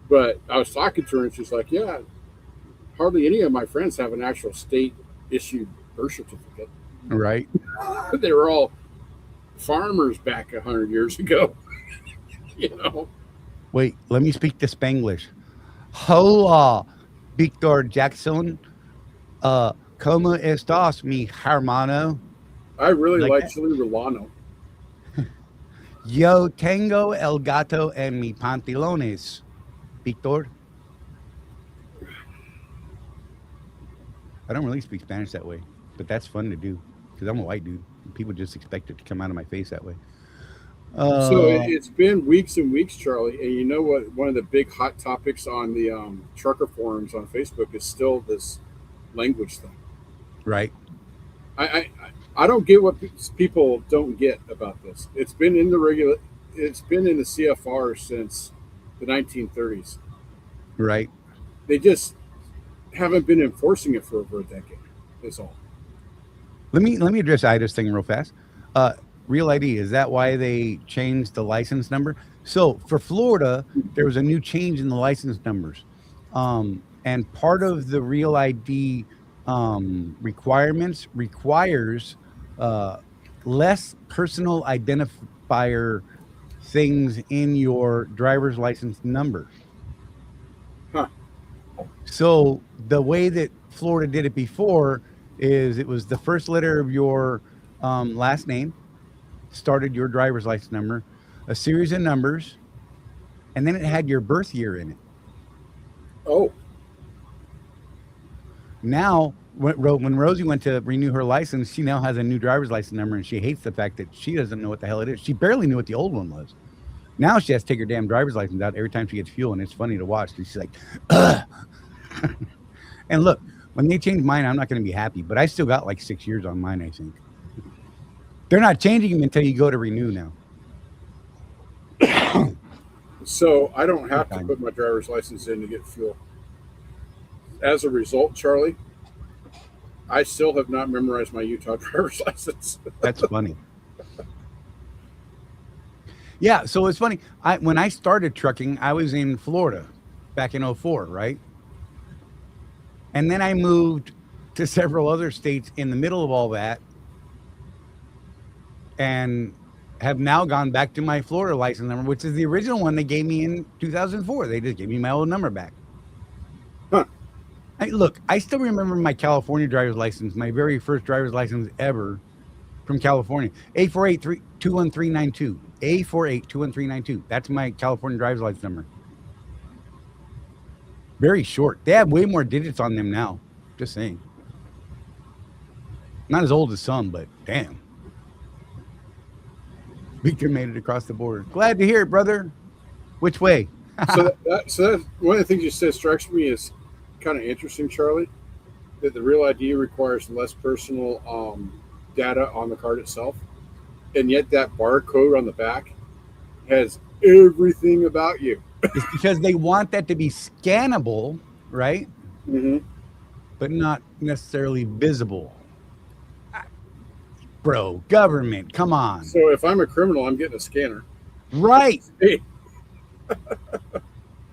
But I was talking to her and she's like, yeah, hardly any of my friends have an actual state issued birth certificate. right? They were all farmers back 100 years ago. You know? Wait, let me speak the Spanglish. Hola, Victor Jackson. ¿Cómo estás, mi hermano? I really Like like that? chili Rolano. Yo tengo el gato en mi pantalones, Victor. I don't really speak Spanish that way, but that's fun to do because I'm a white dude. People just expect it to come out of my face that way. So it's been weeks and weeks, Charlie. And you know what? One of the big hot topics on the trucker forums on Facebook is still this language thing. Right. I don't get what people don't get about this. It's been in the CFR since the 1930s. Right. They just haven't been enforcing it for over a decade. That's all. Let me address Ida's thing real fast. Real ID, is that why they changed the license number? So for Florida, there was a new change in the license numbers. And part of the Real ID requirements requires less personal identifier things in your driver's license number. Huh. So the way that Florida did it before is it was the first letter of your last name, started your driver's license number, a series of numbers, and then it had your birth year in it. Oh, Now, when Rosie went to renew her license, she now has a new driver's license number, and she hates the fact that she doesn't know what the hell it is. She barely knew what the old one was. Now she has to take her damn driver's license out every time she gets fuel, and it's funny to watch. She's like, ugh. And look, when they change mine, I'm not going to be happy, but I still got like 6 years on mine, I think. They're not changing them until you go to renew now. so I don't have to put my driver's license in to get fuel. As a result, Charlie, I still have not memorized my Utah driver's license. That's funny. Yeah, so it's funny. When I started trucking, I was in Florida back in 2004, right? And then I moved to several other states in the middle of all that and have now gone back to my Florida license number, which is the original one they gave me in 2004. They just gave me my old number back. Huh. Look, I still remember my California driver's license, my very first driver's license ever from California. A48-21392. A48-21392. That's my California driver's license number. Very short. They have way more digits on them now. Just saying. Not as old as some, but damn. Victor made it across the border. Glad to hear it, brother. Which way? so that's one of the things you said strikes me as kind of interesting, Charlie, that the Real ID requires less personal data on the card itself, and yet that barcode on the back has everything about you. It's because they want that to be scannable, right? Mm-hmm. But not necessarily visible. Bro, government, come on. So if I'm a criminal, I'm getting a scanner. Right. Hey.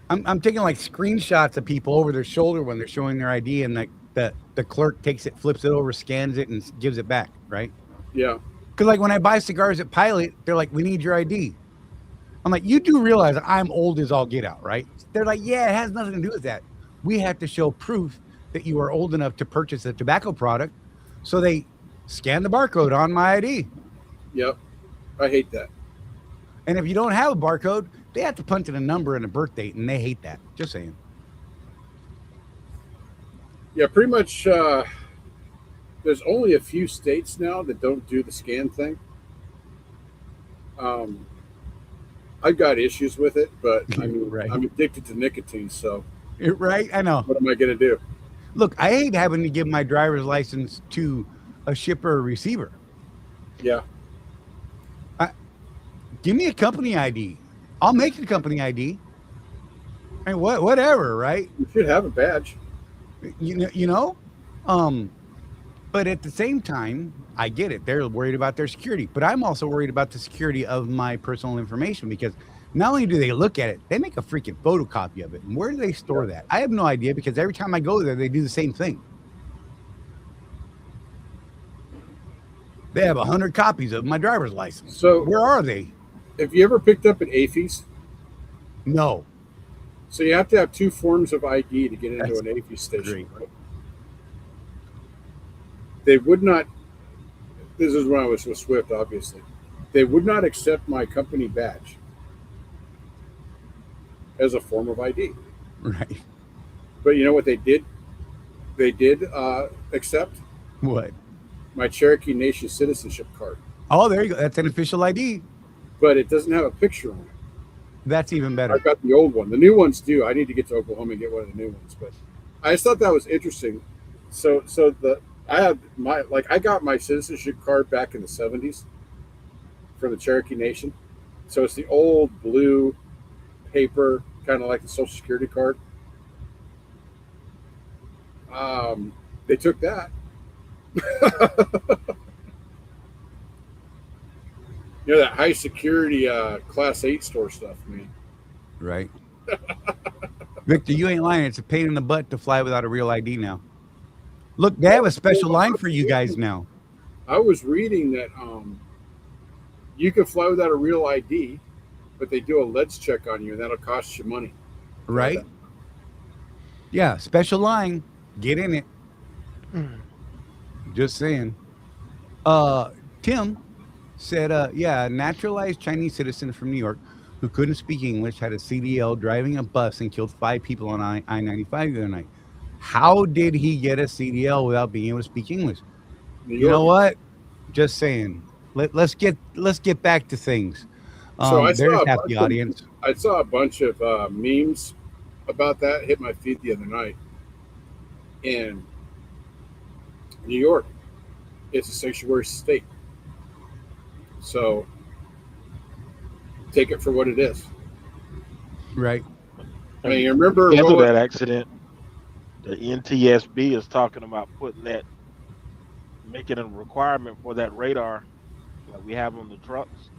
I'm taking like screenshots of people over their shoulder when they're showing their ID, and the clerk takes it, flips it over, scans it, and gives it back, right? Yeah. Because like when I buy cigars at Pilot, they're like, we need your ID. I'm like, you do realize I'm old as all get out, right? They're like, yeah, it has nothing to do with that. We have to show proof that you are old enough to purchase a tobacco product. So they scan the barcode on my ID. Yep. I hate that. And if you don't have a barcode, they have to punch in a number and a birth date, and they hate that. Just saying. Yeah, pretty much. There's only a few states now that don't do the scan thing. I've got issues with it, but I mean, Right. I'm addicted to nicotine, so Right? I know. what am I going to do? Look, I hate having to give my driver's license to a shipper or receiver. Yeah. Give me a company ID. I'll make a company ID. I mean, whatever, right? You should have a badge. You know? But at the same time, I get it. They're worried about their security, but I'm also worried about the security of my personal information, because not only do they look at it, they make a freaking photocopy of it. And where do they store that? I have no idea, because every time I go there, they do the same thing. They have 100 copies of my driver's license. So Where are they? have you ever picked up an AFIS? No. So you have to have two forms of ID to get into That's an AFIS station. great. Right? They would not. This is when I was with Swift, obviously. They would not accept my company badge as a form of ID. Right. But you know what they did? They did accept What? my Cherokee Nation citizenship card, Oh, there you go. That's an official ID. but it doesn't have a picture on it. That's even better. I've got the old one. The new ones do. I need to get to Oklahoma and get one of the new ones. But I just thought that was interesting. I got my citizenship card back in the 70s from the Cherokee Nation. So it's the old blue paper, kind of like the Social Security card. They took that. You know, that high security class 8 store stuff, man. Right. Victor, you ain't lying. It's a pain in the butt to fly without a real ID now. Look, they have a special line for you guys now. I was reading that you can fly without a real ID, but they do a LEDS check on you, and that'll cost you money. Right? Yeah, special line. Get in it. Just saying. Tim said, yeah, a naturalized Chinese citizen from New York who couldn't speak English had a CDL driving a bus and killed 5 people on I-95 the other night. How did he get a CDL without being able to speak English? You know what? Just saying. Let's get back to things. So There's half the audience. I saw a bunch of memes about that hit my feed the other night. In New York, it's a sanctuary state. So take it for what it is. Right. I mean, you remember after that accident, the NTSB is talking about making a requirement for that radar like we have on the trucks,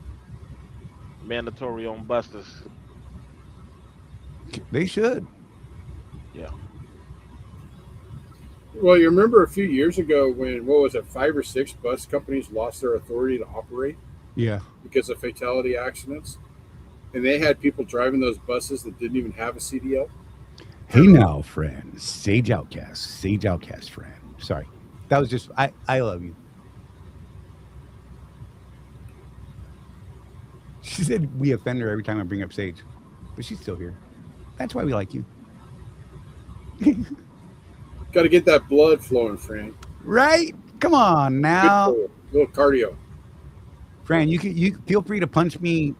mandatory on buses. They should. Yeah. Well, you remember a few years ago when, 5 or 6 bus companies lost their authority to operate? Yeah. Because of fatality accidents. And they had people driving those buses that didn't even have a CDL. Hey now, friend. Sage Outcast friend. Sorry. That was just, I love you. She said we offend her every time I bring up Sage. But she's still here. That's why we like you. Got to get that blood flowing, Fran. Right? Come on now. A little cardio. Fran, you feel free to punch me.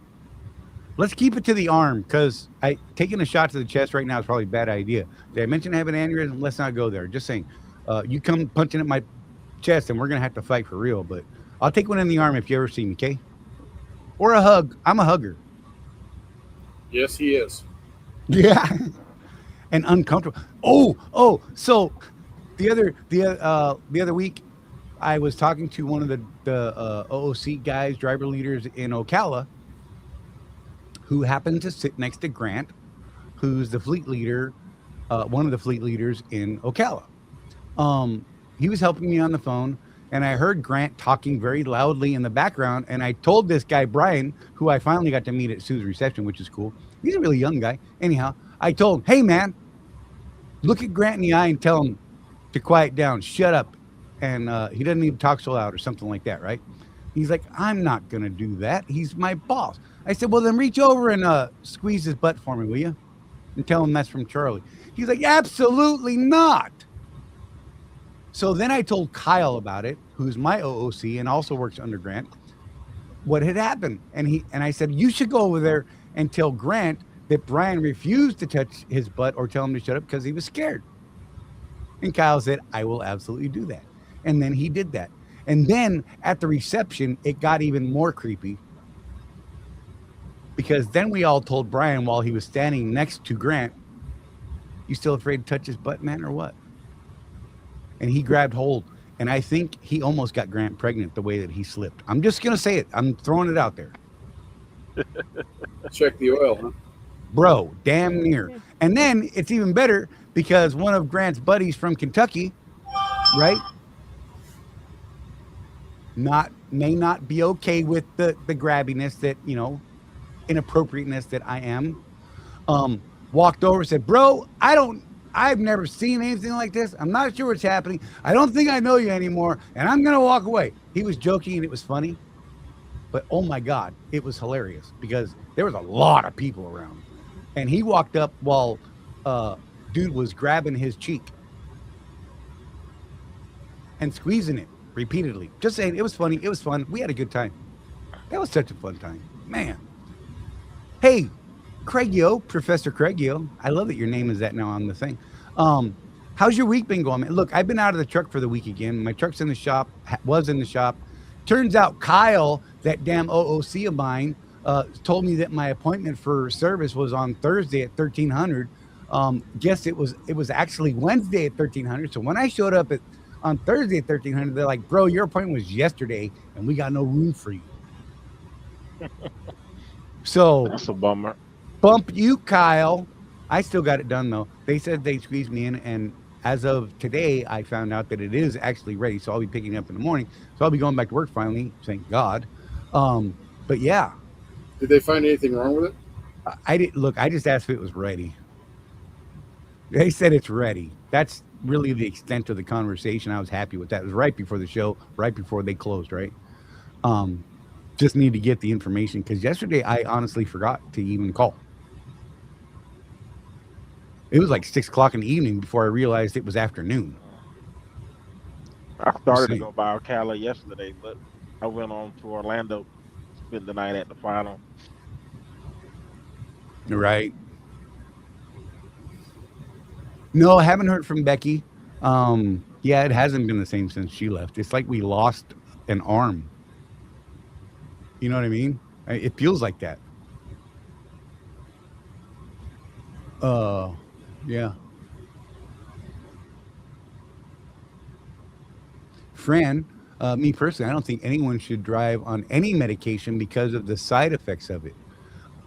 Let's keep it to the arm, because taking a shot to the chest right now is probably a bad idea. Did I mention I have an aneurysm? Let's not go there. Just saying. You come punching at my chest and we're going to have to fight for real. But I'll take one in the arm if you ever see me, okay? Or a hug. I'm a hugger. Yes, he is. Yeah. And uncomfortable. Oh, so the other week I was talking to one of the OOC guys, driver leaders in Ocala, who happened to sit next to Grant, who's the fleet leader, one of the fleet leaders in Ocala. He was helping me on the phone, and I heard Grant talking very loudly in the background, and I told this guy, Brian, who I finally got to meet at Sue's reception, which is cool. He's a really young guy. Anyhow, I told him, hey, man, look at Grant in the eye and tell him to quiet down, shut up. And he doesn't need to talk so loud or something like that, right? He's like, I'm not going to do that. He's my boss. I said, well, then reach over and squeeze his butt for me, will you? And tell him that's from Charlie. He's like, absolutely not. So then I told Kyle about it, who's my OOC and also works under Grant, what had happened. And I said, you should go over there and tell Grant that Brian refused to touch his butt or tell him to shut up because he was scared. And Kyle said, I will absolutely do that. And then he did that. And then at the reception, it got even more creepy, because then we all told Brian while he was standing next to Grant, you still afraid to touch his butt, man, or what? And he grabbed hold. And I think he almost got Grant pregnant the way that he slipped. I'm just going to say it. I'm throwing it out there. Check the oil, huh? Bro, damn near. And then it's even better because one of Grant's buddies from Kentucky, right, may not be okay with the grabbiness that, inappropriateness that I am, walked over and said, bro, I've never seen anything like this. I'm not sure what's happening. I don't think I know you anymore, and I'm going to walk away. He was joking and it was funny, but oh my God, it was hilarious because there was a lot of people around. And he walked up while dude was grabbing his cheek and squeezing it repeatedly. Just saying, it was funny. It was fun. We had a good time. That was such a fun time, man. Hey, Craigio, Professor Craigio. I love that your name is that now on the thing. How's your week been going, man? Look, I've been out of the truck for the week again. My truck's in the shop, was in the shop. Turns out Kyle, that damn OOC of mine, told me that my appointment for service was on Thursday at 1300. Guess it was actually Wednesday at 1300. So when I showed up on Thursday at 1300, they're like, bro, your appointment was yesterday and we got no room for you. So That's a bummer. Bump you, Kyle. I still got it done though. They said they squeezed me in, and as of today, I found out that it is actually ready. So I'll be picking it up in the morning. So I'll be going back to work finally, thank God. But yeah. Did they find anything wrong with it? I just asked if it was ready. They said it's ready. That's really the extent of the conversation. I was happy with that. It was right before the show, right before they closed, right? Um, just need to get the information because yesterday I honestly forgot to even call. It was like 6 o'clock in the evening before I realized it was afternoon. I started to saying. go by Ocala yesterday, but I went on to Orlando, spent the night at the final. Right. No, I haven't heard from Becky. Yeah, it hasn't been the same since she left. It's like we lost an arm. You know what I mean? It feels like that. Yeah. Fran, me personally, I don't think anyone should drive on any medication because of the side effects of it.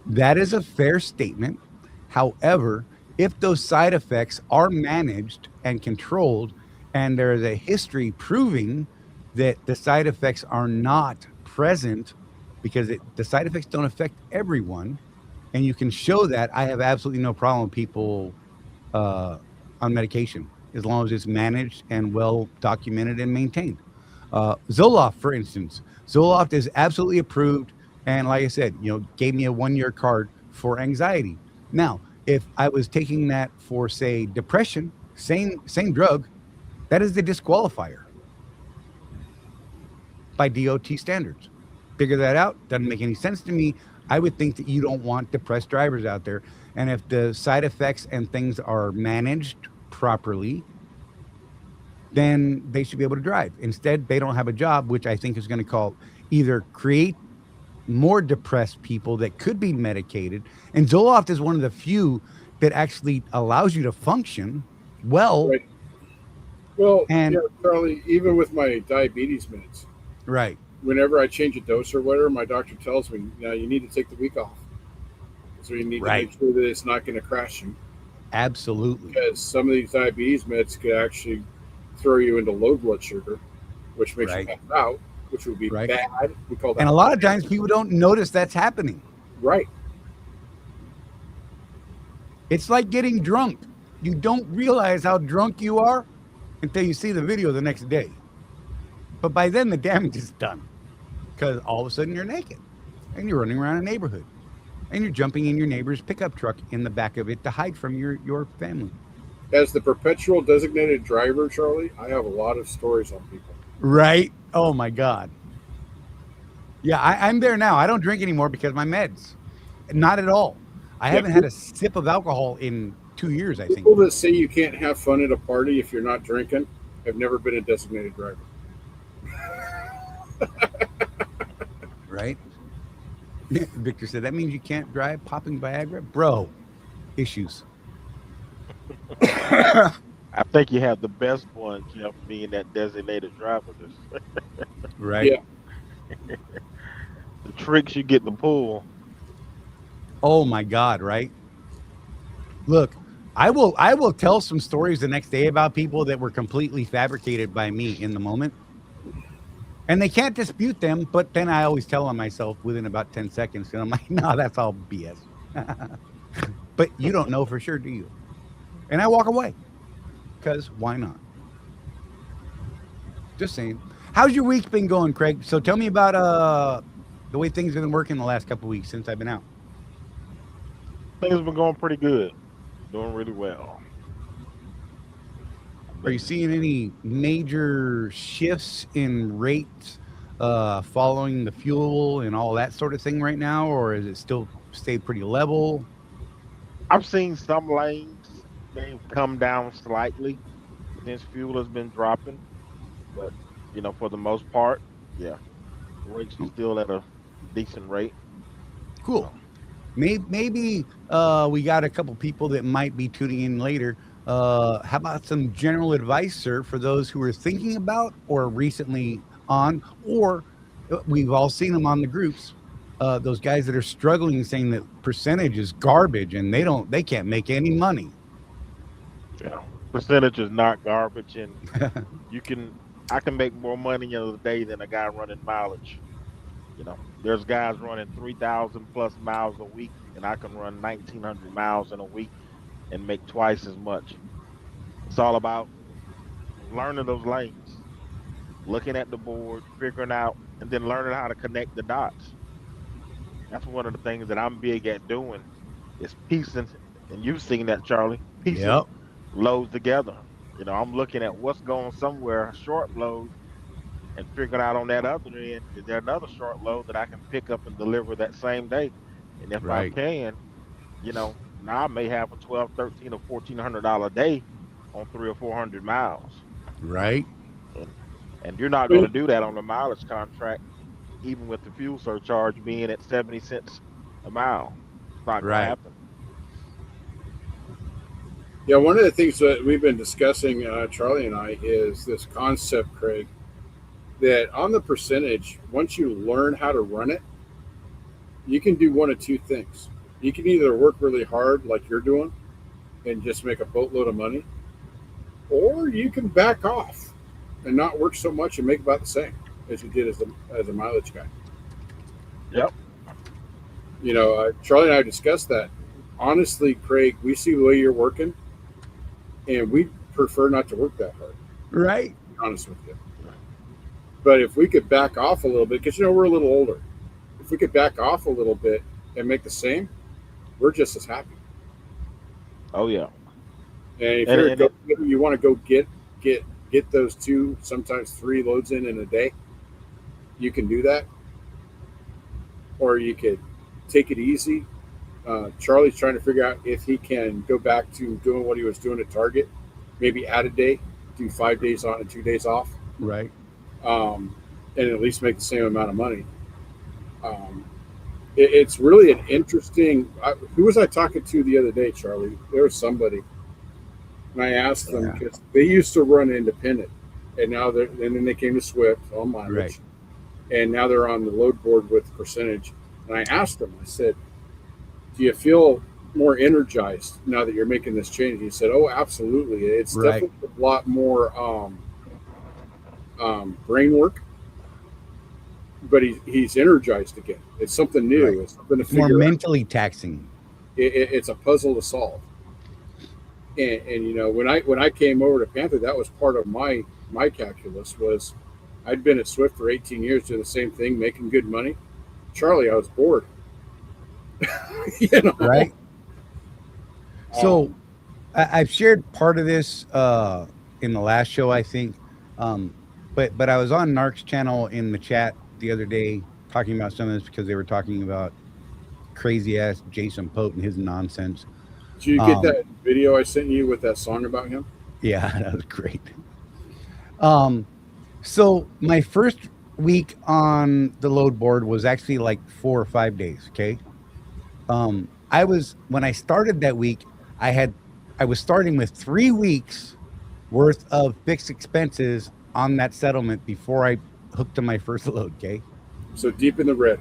That is a fair statement. However, if those side effects are managed and controlled, and there is a history proving that the side effects are not present, because the side effects don't affect everyone, and you can show that, I have absolutely no problem with people on medication as long as it's managed and well documented and maintained. Zoloft, for instance, Zoloft is absolutely approved, and like I said, gave me a 1-year card for anxiety. Now, if I was taking that for, say, depression, same drug, that is the disqualifier by DOT standards. Figure that out. Doesn't make any sense to me. I would think that you don't want depressed drivers out there. And if the side effects and things are managed properly, then they should be able to drive. Instead, they don't have a job, which I think is going to either create more depressed people that could be medicated. And Zoloft is one of the few that actually allows you to function well. Right. Well, and Charlie, even with my diabetes meds, right. Whenever I change a dose or whatever, my doctor tells me, you need to take the week off. So you need to make sure that it's not going to crash you. Absolutely. Because some of these diabetes meds could actually throw you into low blood sugar, which makes you pass out, which would be bad. We call that. And a lot of times people don't notice that's happening. Right. It's like getting drunk. You don't realize how drunk you are until you see the video the next day. But by then the damage is done, because all of a sudden you're naked and you're running around a neighborhood and you're jumping in your neighbor's pickup truck in the back of it to hide from your family. As the perpetual designated driver, Charlie, I have a lot of stories on people. Right? Oh my God. Yeah, I'm there now. I don't drink anymore because of my meds. Not at all. I haven't had a sip of alcohol in 2 years, I think. People that say you can't have fun at a party if you're not drinking have never been a designated driver. Right? Victor said, that means you can't drive popping Viagra? Bro, issues. I think you have the best one, Jeff, being that designated driver. Right? Yeah. The tricks you get to pull. Oh my God, right? Look, I will tell some stories the next day about people that were completely fabricated by me in the moment. And they can't dispute them, but then I always tell on myself within about 10 seconds, and I'm like, no, that's all BS. But you don't know for sure, do you? And I walk away, because why not? Just saying. How's your week been going, Craig? So tell me about the way things have been working the last couple of weeks since I've been out. Things have been going pretty good. Doing really well. Are you seeing any major shifts in rates following the fuel and all that sort of thing right now, or is it still stay pretty level? I've seen some lanes, they've come down slightly since fuel has been dropping, but for the most part, yeah, rates are still at a decent rate. Cool. Maybe we got a couple people that might be tuning in later. How about some general advice, sir, for those who are thinking about or recently on, or we've all seen them on the groups, those guys that are struggling, saying that percentage is garbage and they can't make any money. Yeah, percentage is not garbage, and I can make more money in a day than a guy running mileage. There's guys running 3,000 plus miles a week, and I can run 1,900 miles in a week and make twice as much. It's all about learning those lanes, looking at the board, figuring out, and then learning how to connect the dots. That's one of the things that I'm big at doing is piecing, and you've seen that, Charlie, piecing Yep. loads together. I'm looking at what's going somewhere, short load, and figuring out on that other end, is there another short load that I can pick up and deliver that same day? And if I Right. can, now I may have a 12, 13, or $1,400 day on 300 or 400 miles. Right. And you're not going to do that on a mileage contract, even with the fuel surcharge being at 70 cents a mile. It's not going to Right. happen. Yeah, one of the things that we've been discussing, Charlie and I, is this concept, Craig, that on the percentage, once you learn how to run it, you can do one of two things. You can either work really hard like you're doing and just make a boatload of money, or you can back off and not work so much and make about the same as you did as a mileage guy. Yep. Charlie and I discussed that. Honestly, Craig, we see the way you're working, and we prefer not to work that hard. Right. To be honest with you. But if we could back off a little bit, because we're a little older, if we could back off a little bit and make the same, we're just as happy. Oh yeah. And if you want to go get those 2, sometimes 3 loads in a day, you can do that. Or you could take it easy. Charlie's trying to figure out if he can go back to doing what he was doing at Target, maybe add a day, do 5 days on and 2 days off. Right. And at least make the same amount of money. It's really an interesting. Who was I talking to the other day, Charlie? There was somebody, and I asked them because they used to run independent, and then they came to Swift on mileage, Right. and now they're on the load board with percentage. And I asked them, I said, "Do you feel more energized now that you're making this change?" He said, "Oh, absolutely. It's Right. definitely a lot more brain work." But he's energized again. It's something new. Right. It's something to It's more figure out. mentally taxing. It's a puzzle to solve. And when I came over to Panther, that was part of my calculus. Was I'd been at Swift for 18 years doing the same thing, making good money. Charlie, I was bored. Right. So I've shared part of this in the last show, I think. But I was on Narc's channel in the chat the other day talking about some of this because they were talking about crazy ass Jason Pope and his nonsense. Did you get that video I sent you with that song about him? Yeah, that was great. So my first week on the load board was actually like 4 or 5 days. Okay. When I started that week, I was starting with 3 weeks worth of fixed expenses on that settlement before I hooked to my first load. Okay. So deep in the red.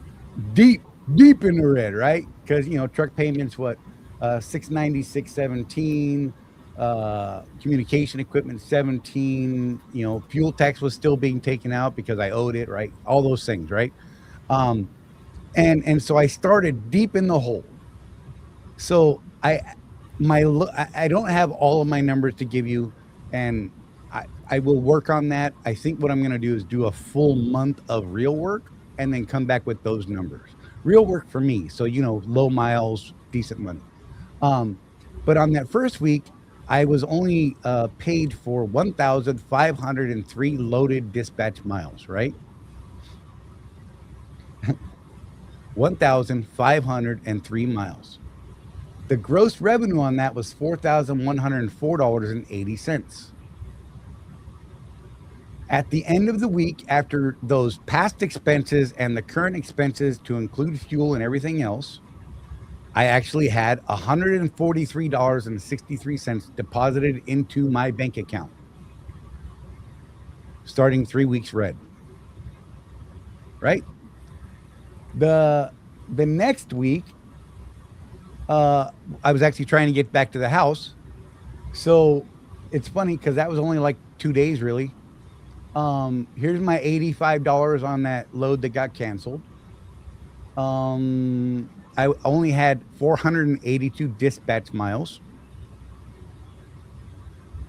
Deep in the red, right? Because truck payments, what, $690, $617, communication equipment 17, fuel tax was still being taken out because I owed it, right? All those things, right? And so I started deep in the hole. So I don't have all of my numbers to give you, and I will work on that. I think what I'm going to do is do a full month of real work and then come back with those numbers. Real work for me. So, low miles, decent money. But on that first week, I was only paid for 1,503 loaded dispatch miles, right? 1,503 miles. The gross revenue on that was $4,104.80. At the end of the week, after those past expenses and the current expenses to include fuel and everything else, I actually had $143.63 deposited into my bank account, starting 3 weeks red. Right? The next week, I was actually trying to get back to the house. So it's funny because that was only like 2 days, really. Here's my $85 on that load that got canceled. I only had 482 dispatch miles.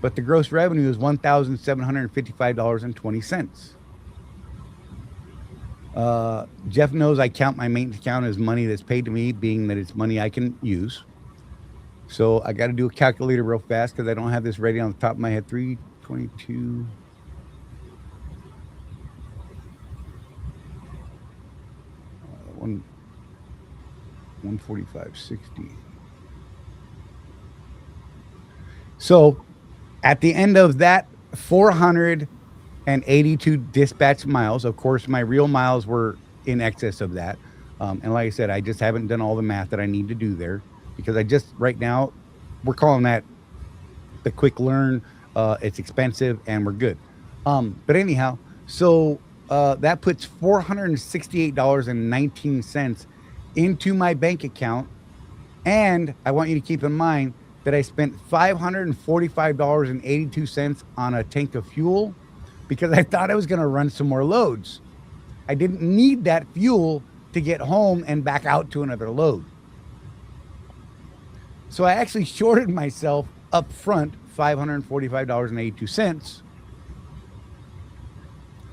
but the gross revenue is $1,755.20. Jeff knows I count my maintenance account as money that's paid to me, being that it's money I can use. So I got to do a calculator real fast because I don't have this ready on the top of my head. 322. 145.60. So at the end of that 482 dispatch miles, of course, my real miles were in excess of that. And like I said, I just haven't done all the math that I need to do there because I just right now we're calling that the quick learn. It's expensive and we're good. But anyhow, so that puts $468.19 into my bank account. And I want you to keep in mind that I spent $545.82 on a tank of fuel because I thought I was going to run some more loads. I didn't need that fuel to get home and back out to another load. So I actually shorted myself up front $545.82.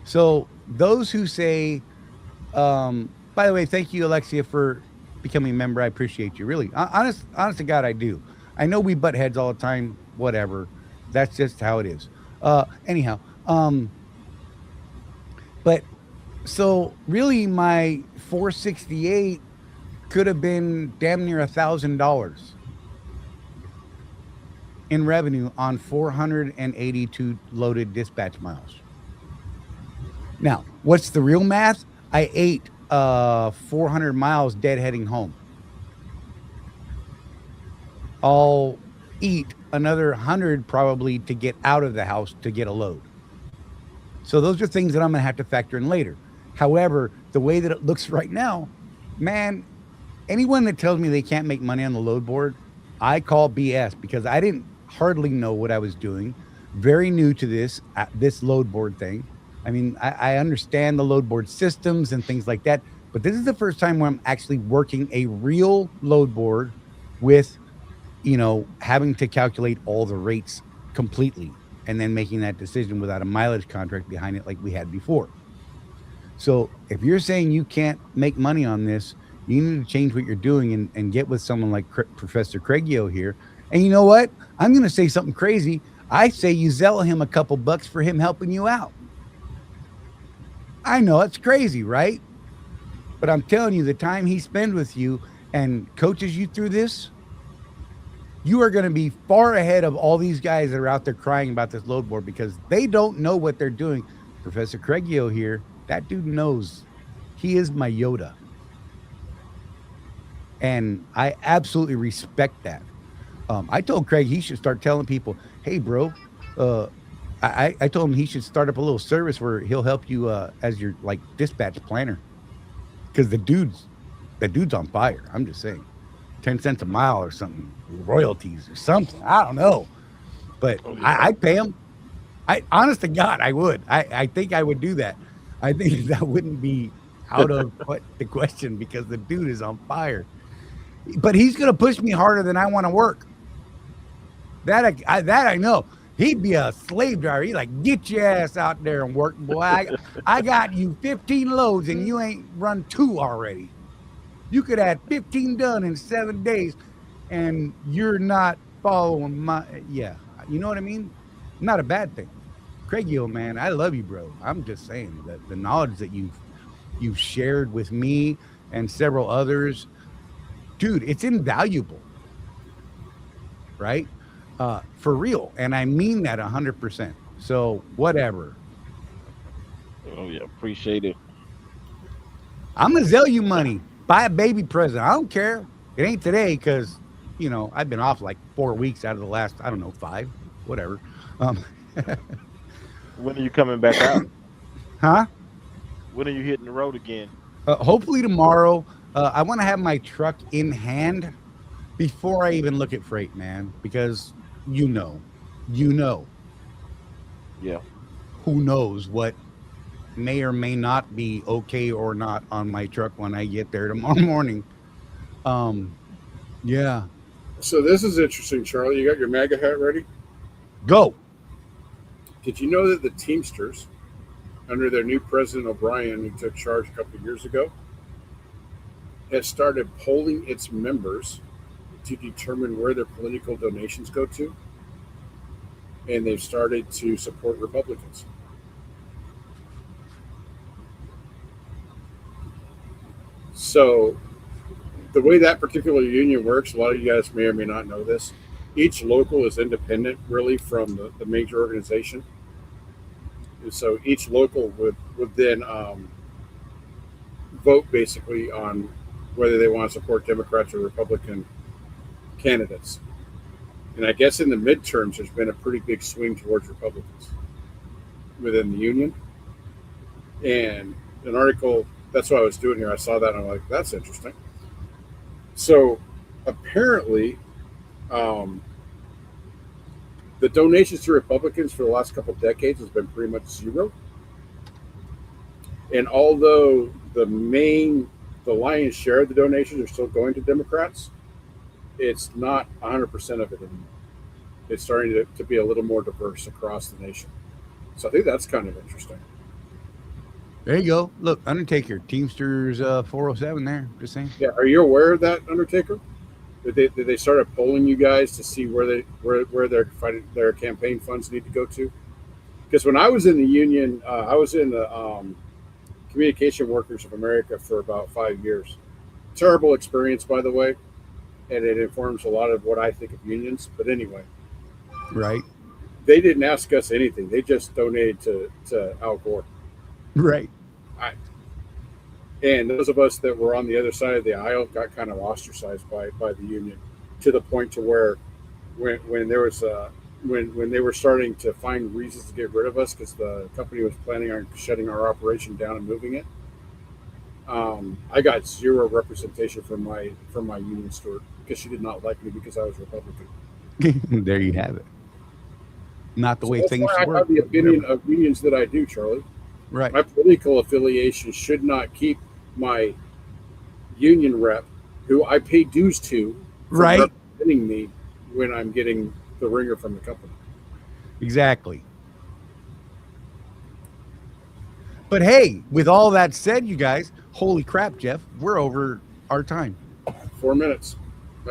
So those who say, by the way, thank you, Alexia, for becoming a member. I appreciate you. Really, honest to God, I do. I know we butt heads all the time. Whatever. That's just how it is. Anyhow, but so really my 468 could have been damn near $1,000 in revenue on 482 loaded dispatch miles. Now, what's the real math? I ate 400 miles deadheading home. I'll eat another 100 probably to get out of the house to get a load. So those are things that I'm going to have to factor in later. However, the way that it looks right now, man, anyone that tells me they can't make money on the load board, I call BS because I didn't hardly know what I was doing. Very new to this load board thing. I mean, I understand the load board systems and things like that, but this is the first time where I'm actually working a real load board with, you know, having to calculate all the rates completely and then making that decision without a mileage contract behind it like we had before. So if you're saying you can't make money on this, you need to change what you're doing and get with someone like Professor Craigio here. And you know what? I'm going to say something crazy. I say you Zelle him a couple bucks for him helping you out. I know it's crazy, right? But I'm telling you, the time he spends with you and coaches you through this, you are going to be far ahead of all these guys that are out there crying about this load board because they don't know what they're doing. Professor Craigio here, that dude knows. He is my Yoda. And I absolutely respect that. I told Craig he should start telling people, hey, bro, I told him he should start up a little service where he'll help you as your like dispatch planner. Because the dude's on fire. I'm just saying. 10 cents a mile or something. Royalties or something. I don't know. But I'd pay him. Honest to God, I would. I think I would do that. I think that wouldn't be out of the question because the dude is on fire. But he's going to push me harder than I want to work. That I know. He'd be a slave driver. He's like, get your ass out there and work, boy. I got you 15 loads and you ain't run 2 already. You could have 15 done in 7 days and you're not following my, yeah. You know what I mean? Not a bad thing. Craigio, man, I love you, bro. I'm just saying that the knowledge that you've shared with me and several others, dude, it's invaluable. Right? For real. And I mean that 100%. So whatever. Oh yeah, appreciate it. I'm gonna sell you money. Buy a baby present. I don't care. It ain't today because, you know, I've been off like 4 weeks out of the last, I don't know, 5, whatever. When are you coming back out? Huh? When are you hitting the road again? Hopefully tomorrow. I want to have my truck in hand before I even look at freight, man, because you know, yeah, who knows what may or may not be okay or not on my truck when I get there tomorrow morning. Yeah. So this is interesting, Charlie. You got your MAGA hat ready? Go. Did you know that the Teamsters, under their new president O'Brien, who took charge a couple of years ago, has started polling its members to determine where their political donations go to? And they've started to support Republicans. So the way that particular union works, a lot of you guys may or may not know this. Each local is independent, really, from the major organization. And so each local would then vote basically on whether they want to support Democrats or Republican candidates. And I guess in the midterms, there's been a pretty big swing towards Republicans within the union. And an article, that's what I was doing here. I saw that and I'm like, that's interesting. So apparently, the donations to Republicans for the last couple of decades has been pretty much zero. And although the lion's share of the donations are still going to Democrats, it's not 100% of it anymore. It's starting to be a little more diverse across the nation. So I think that's kind of interesting. There you go. Look, Undertaker, Teamsters 407 there. Just saying. Yeah. Are you aware of that, Undertaker? Did they started polling you guys to see where their campaign funds need to go to? Because when I was in the union, I was in the Communication Workers of America for about 5 years. Terrible experience, by the way, and it informs a lot of what I think of unions. But anyway, right? They didn't ask us anything. They just donated to Al Gore. Right. And those of us that were on the other side of the aisle got kind of ostracized by the union, to the point to where when there was when they were starting to find reasons to get rid of us because the company was planning on shutting our operation down and moving it, I got zero representation from my union steward because she did not like me because I was Republican. There you have it. Not the way that's things why work. I have the opinion of unions that I do, Charlie. Right. My political affiliation should not keep my union rep, who I pay dues to, from representing me when I'm getting the ringer from the company. Exactly. But hey, with all that said, you guys, holy crap, Jeff, we're over our time. 4 minutes.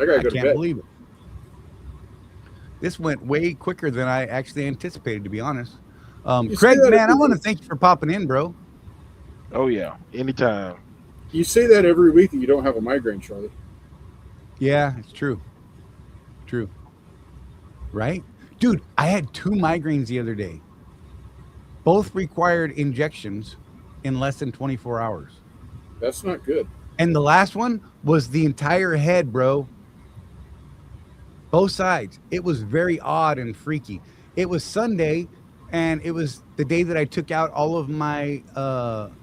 I gotta go to can't bed. believe it. This went way quicker than I actually anticipated, to be honest. Craig, man, I want to thank you for popping in, bro. Oh yeah, anytime. You say that every week that you don't have a migraine, Charlie. Yeah, it's true. True. Right? Dude, I had 2 migraines the other day. Both required injections in less than 24 hours. That's not good. And the last one was the entire head, bro. Both sides. It was very odd and freaky. It was Sunday, and it was the day that I took out all of my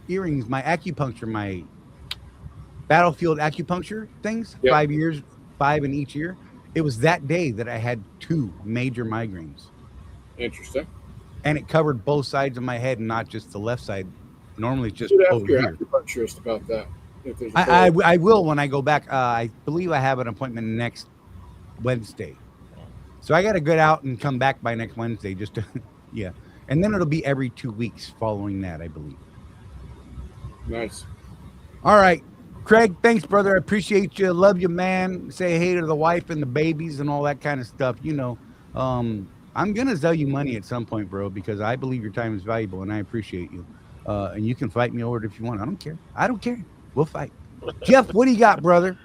earrings, my acupuncture, my battlefield acupuncture things, Yep. 5 years, 5 in each ear. It was that day that I had 2 major migraines. Interesting. And it covered both sides of my head and not just the left side. Normally it's just You should over ask your here. acupuncturist about that. If there's a I will when I go back. I believe I have an appointment next Wednesday. So I got to get out and come back by next Wednesday just to, yeah. And then it'll be every 2 weeks following that, I believe. Nice. All right. Craig, thanks, brother. I appreciate you. Love you, man. Say hey to the wife and the babies and all that kind of stuff. You know, I'm going to sell you money at some point, bro, because I believe your time is valuable and I appreciate you. And you can fight me over it if you want. I don't care. I don't care. We'll fight. Jeff, what do you got, brother?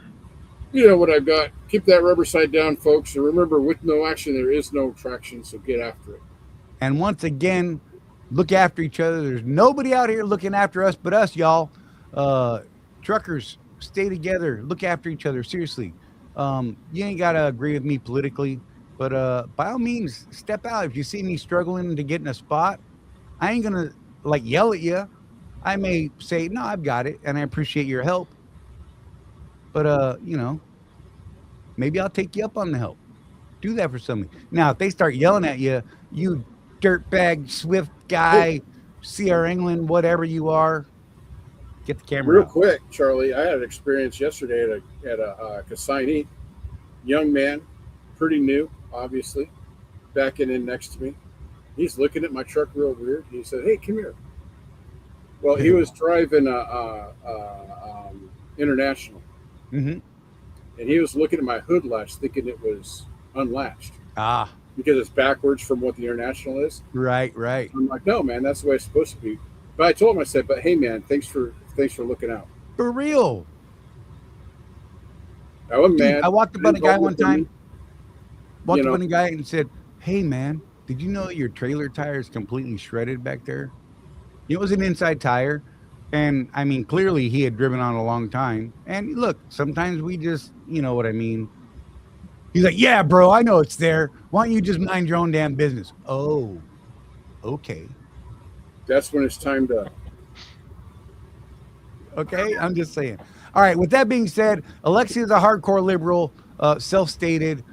You know what I've got. Keep that rubber side down, folks. And remember, with no action, there is no traction. So get after it. And once again, look after each other. There's nobody out here looking after us but us, y'all. Truckers, stay together. Look after each other. Seriously. You ain't got to agree with me politically, but by all means, step out. If you see me struggling to get in a spot, I ain't going to like yell at you. I may say, no, I've got it, and I appreciate your help. But, you know, maybe I'll take you up on the help. Do that for somebody. Now, if they start yelling at you, you dirtbag, Swift guy, CR England, whatever you are, get the camera Real out. quick, Charlie, I had an experience yesterday at a consignee. Young man, pretty new, obviously, backing in next to me. He's looking at my truck real weird. He said, "Hey, come here." Well, he was driving international, Mm-hmm. and he was looking at my hood latch, thinking it was unlatched Ah, because it's backwards from what the international is. right. I'm like, "No, man, that's the way it's supposed to be." But I told him, I said, "But hey, man, thanks for looking out." For real. I wasn't Dude, mad. I walked up on a guy one time. Walked You up know. on a guy and said, "Hey, man, did you know your trailer tire is completely shredded back there?" It was an inside tire. And I mean, clearly he had driven on a long time. And look, sometimes we just, you know what I mean? He's like, "Yeah, bro, I know it's there. Why don't you just mind your own damn business?" Oh, okay. That's when it's time to. Okay. I'm just saying. All right. With that being said, Alexia is a hardcore liberal, self-stated.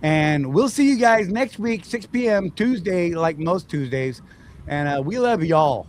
And we'll see you guys next week, 6 p.m. Tuesday, like most Tuesdays. And we love y'all.